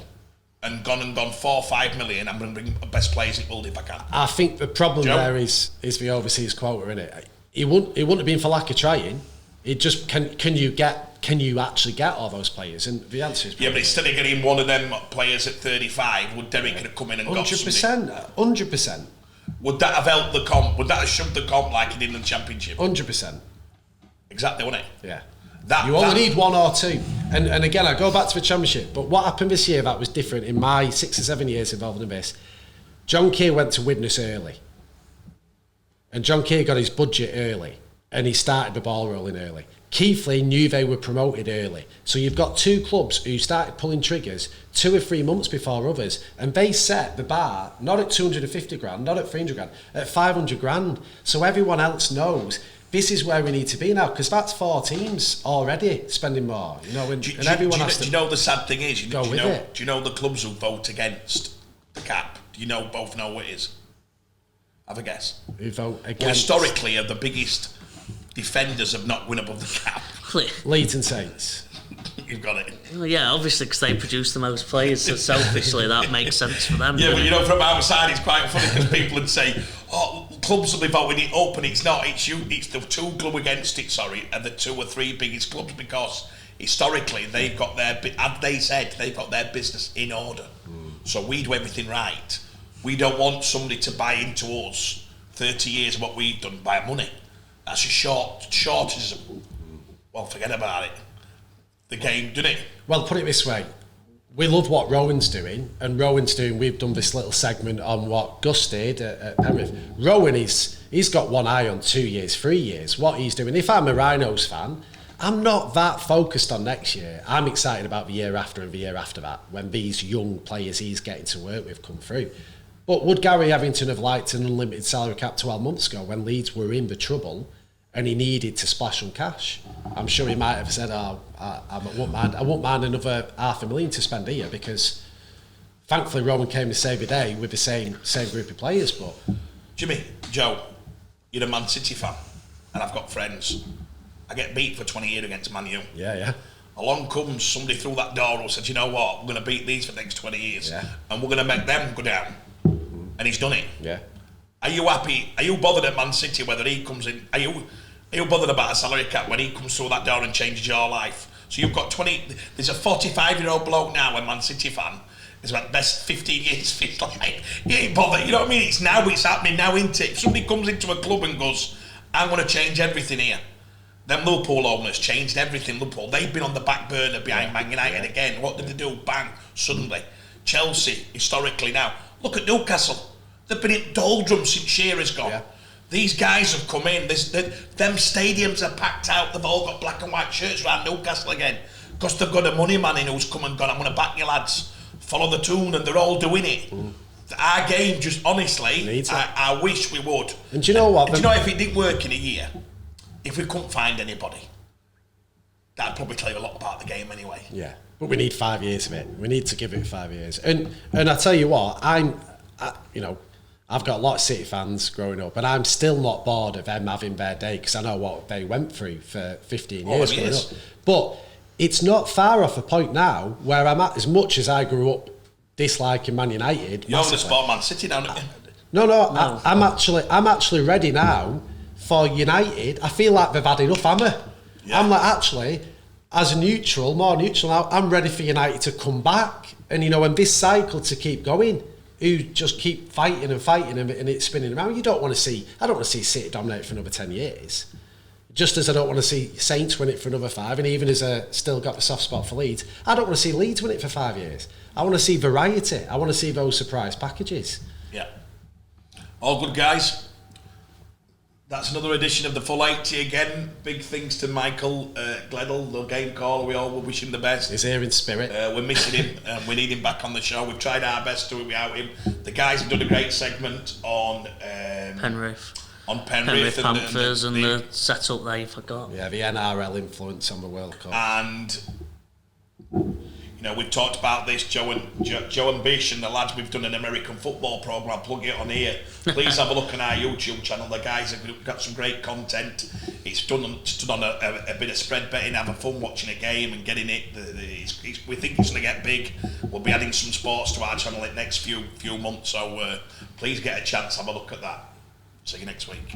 [SPEAKER 1] and gone 4 or 5 million? I'm going to bring the best players in the world if I can.
[SPEAKER 3] I think the problem there is the overseas quota, in it. It wouldn't have been for lack of trying. It just can you actually get all those players? And the answer is
[SPEAKER 1] but instead of getting one of them players at 35, would Derek have come in and
[SPEAKER 3] 100%,
[SPEAKER 1] got
[SPEAKER 3] 100%.
[SPEAKER 1] Would that have helped the comp? Would that have shoved the comp like it did in the championship?
[SPEAKER 3] 100%.
[SPEAKER 1] Exactly, wouldn't it?
[SPEAKER 3] Yeah. You only need 1 or 2. And again, I go back to the championship, but what happened this year that was different in my 6 or 7 years involved in this, John Kay went to Widnes early. And John Kay got his budget early. And he started the ball rolling early. Keighley knew they were promoted early. So you've got 2 clubs who started pulling triggers 2 or 3 months before others. And they set the bar, not at 250 grand, not at 300 grand, at 500 grand. So everyone else knows this is where we need to be now, because that's 4 teams already spending more. And everyone has to.
[SPEAKER 1] Do you know the sad thing is?
[SPEAKER 3] Go with it.
[SPEAKER 1] Do you know the clubs who vote against the cap? Do you both know what it is? Have a guess.
[SPEAKER 3] Who vote against?
[SPEAKER 1] Well, historically, are the biggest defenders of not win above the cap.
[SPEAKER 3] Leeds and Saints.
[SPEAKER 1] You've got it.
[SPEAKER 2] Well, yeah, obviously, because they produce the most players, so selfishly that makes sense for them.
[SPEAKER 1] Yeah, but from outside it's quite funny because people would say, clubs will be voting it up, and it's not. It's the 2 club against it, are the 2 or 3 biggest clubs, because historically they've got their, as they said, they've got their business in order. So we do everything right. We don't want somebody to buy into us 30 years of what we've done by money. That's a shortage. Well, forget about it. The game, doesn't it?
[SPEAKER 3] Well, put it this way. We love what Rowan's doing, and Rowan's doing, we've done this little segment on what Gus did at Penrith. Rowan, he's got one eye on 2 years, 3 years, what he's doing. If I'm a Rhinos fan, I'm not that focused on next year. I'm excited about the year after and the year after that, when these young players he's getting to work with come through. But would Gary Evington have liked an unlimited salary cap 12 months ago when Leeds were in the trouble and he needed to splash some cash? I'm sure he might have said, I won't mind another $500,000 to spend here, because thankfully Rowan came to save the day with the same group of players. But
[SPEAKER 1] Jimmy, Joe, you're a Man City fan, and I've got friends. I get beat for 20 years against Man U.
[SPEAKER 3] Yeah.
[SPEAKER 1] Along comes somebody through that door who said, you know what, we're going to beat these for the next 20 years, and we're going to make them go down. And he's done it. Yeah. Are you happy? Are you bothered at Man City whether he comes in? Are you bothered about a salary cap when he comes through that door and changes your life? So you've got 20. There's a 45-year-old bloke now, a Man City fan. It's about the best 15 years. It's like, he ain't bothered. You know what I mean? It's happening now, isn't it? If somebody comes into a club and goes, I'm going to change everything here. Them Liverpool owners changed everything. Liverpool, they've been on the back burner behind Man United again. What did they do? Bang! Suddenly, Chelsea historically now. Look at Newcastle. They've been in doldrums since Shearer's gone. Yeah. These guys have come in. Them stadiums are packed out. They've all got black and white shirts around Newcastle again, because they've got a money man in who's come and gone, I'm going to back you lads. Follow the tune, and they're all doing it. Our game, just honestly, I wish we would.
[SPEAKER 3] And do you know what?
[SPEAKER 1] Do you know if it didn't work in a year, if we couldn't find anybody, that'd probably tell you a lot about the game anyway.
[SPEAKER 3] Yeah, but we need 5 years of it. We need to give it 5 years. And I tell you what, I've got a lot of City fans growing up, and I'm still not bored of them having their day, because I know what they went through for 15 years growing up. But it's not far off a point now where I'm at, as much as I grew up disliking Man United.
[SPEAKER 1] You're going to support Man City now, don't you?
[SPEAKER 3] No. I'm actually ready now for United. I feel like they've had enough hammer. Yeah. I'm like, actually, as a neutral, more neutral now, I'm ready for United to come back, and and this cycle to keep going. Who just keep fighting and it's spinning around. I don't want to see City dominate for another 10 years. Just as I don't want to see Saints win it for another 5, and even as I still got the soft spot for Leeds, I don't want to see Leeds win it for 5 years. I want to see variety. I want to see those surprise packages.
[SPEAKER 1] Yeah. All good, guys. That's another edition of the Full 80 again. Big thanks to Michael Gledel, the game caller. We all wish him the best.
[SPEAKER 3] He's here in spirit.
[SPEAKER 1] We're missing him. We need him back on the show. We've tried our best to do it without him. The guys have done a great segment on
[SPEAKER 2] Penrith.
[SPEAKER 1] On Penrith
[SPEAKER 2] Panthers and the setup they forgot.
[SPEAKER 3] Yeah, the NRL influence on the World Cup.
[SPEAKER 1] And we've talked about this, Joe and Bish and the lads. We've done an American football programme. Plug it on here. Please have a look on our YouTube channel. The guys have got some great content. It's done on a bit of spread betting, having fun watching a game and getting it. We think it's going to get big. We'll be adding some sports to our channel in the next few months. So please get a chance, have a look at that. See you next week.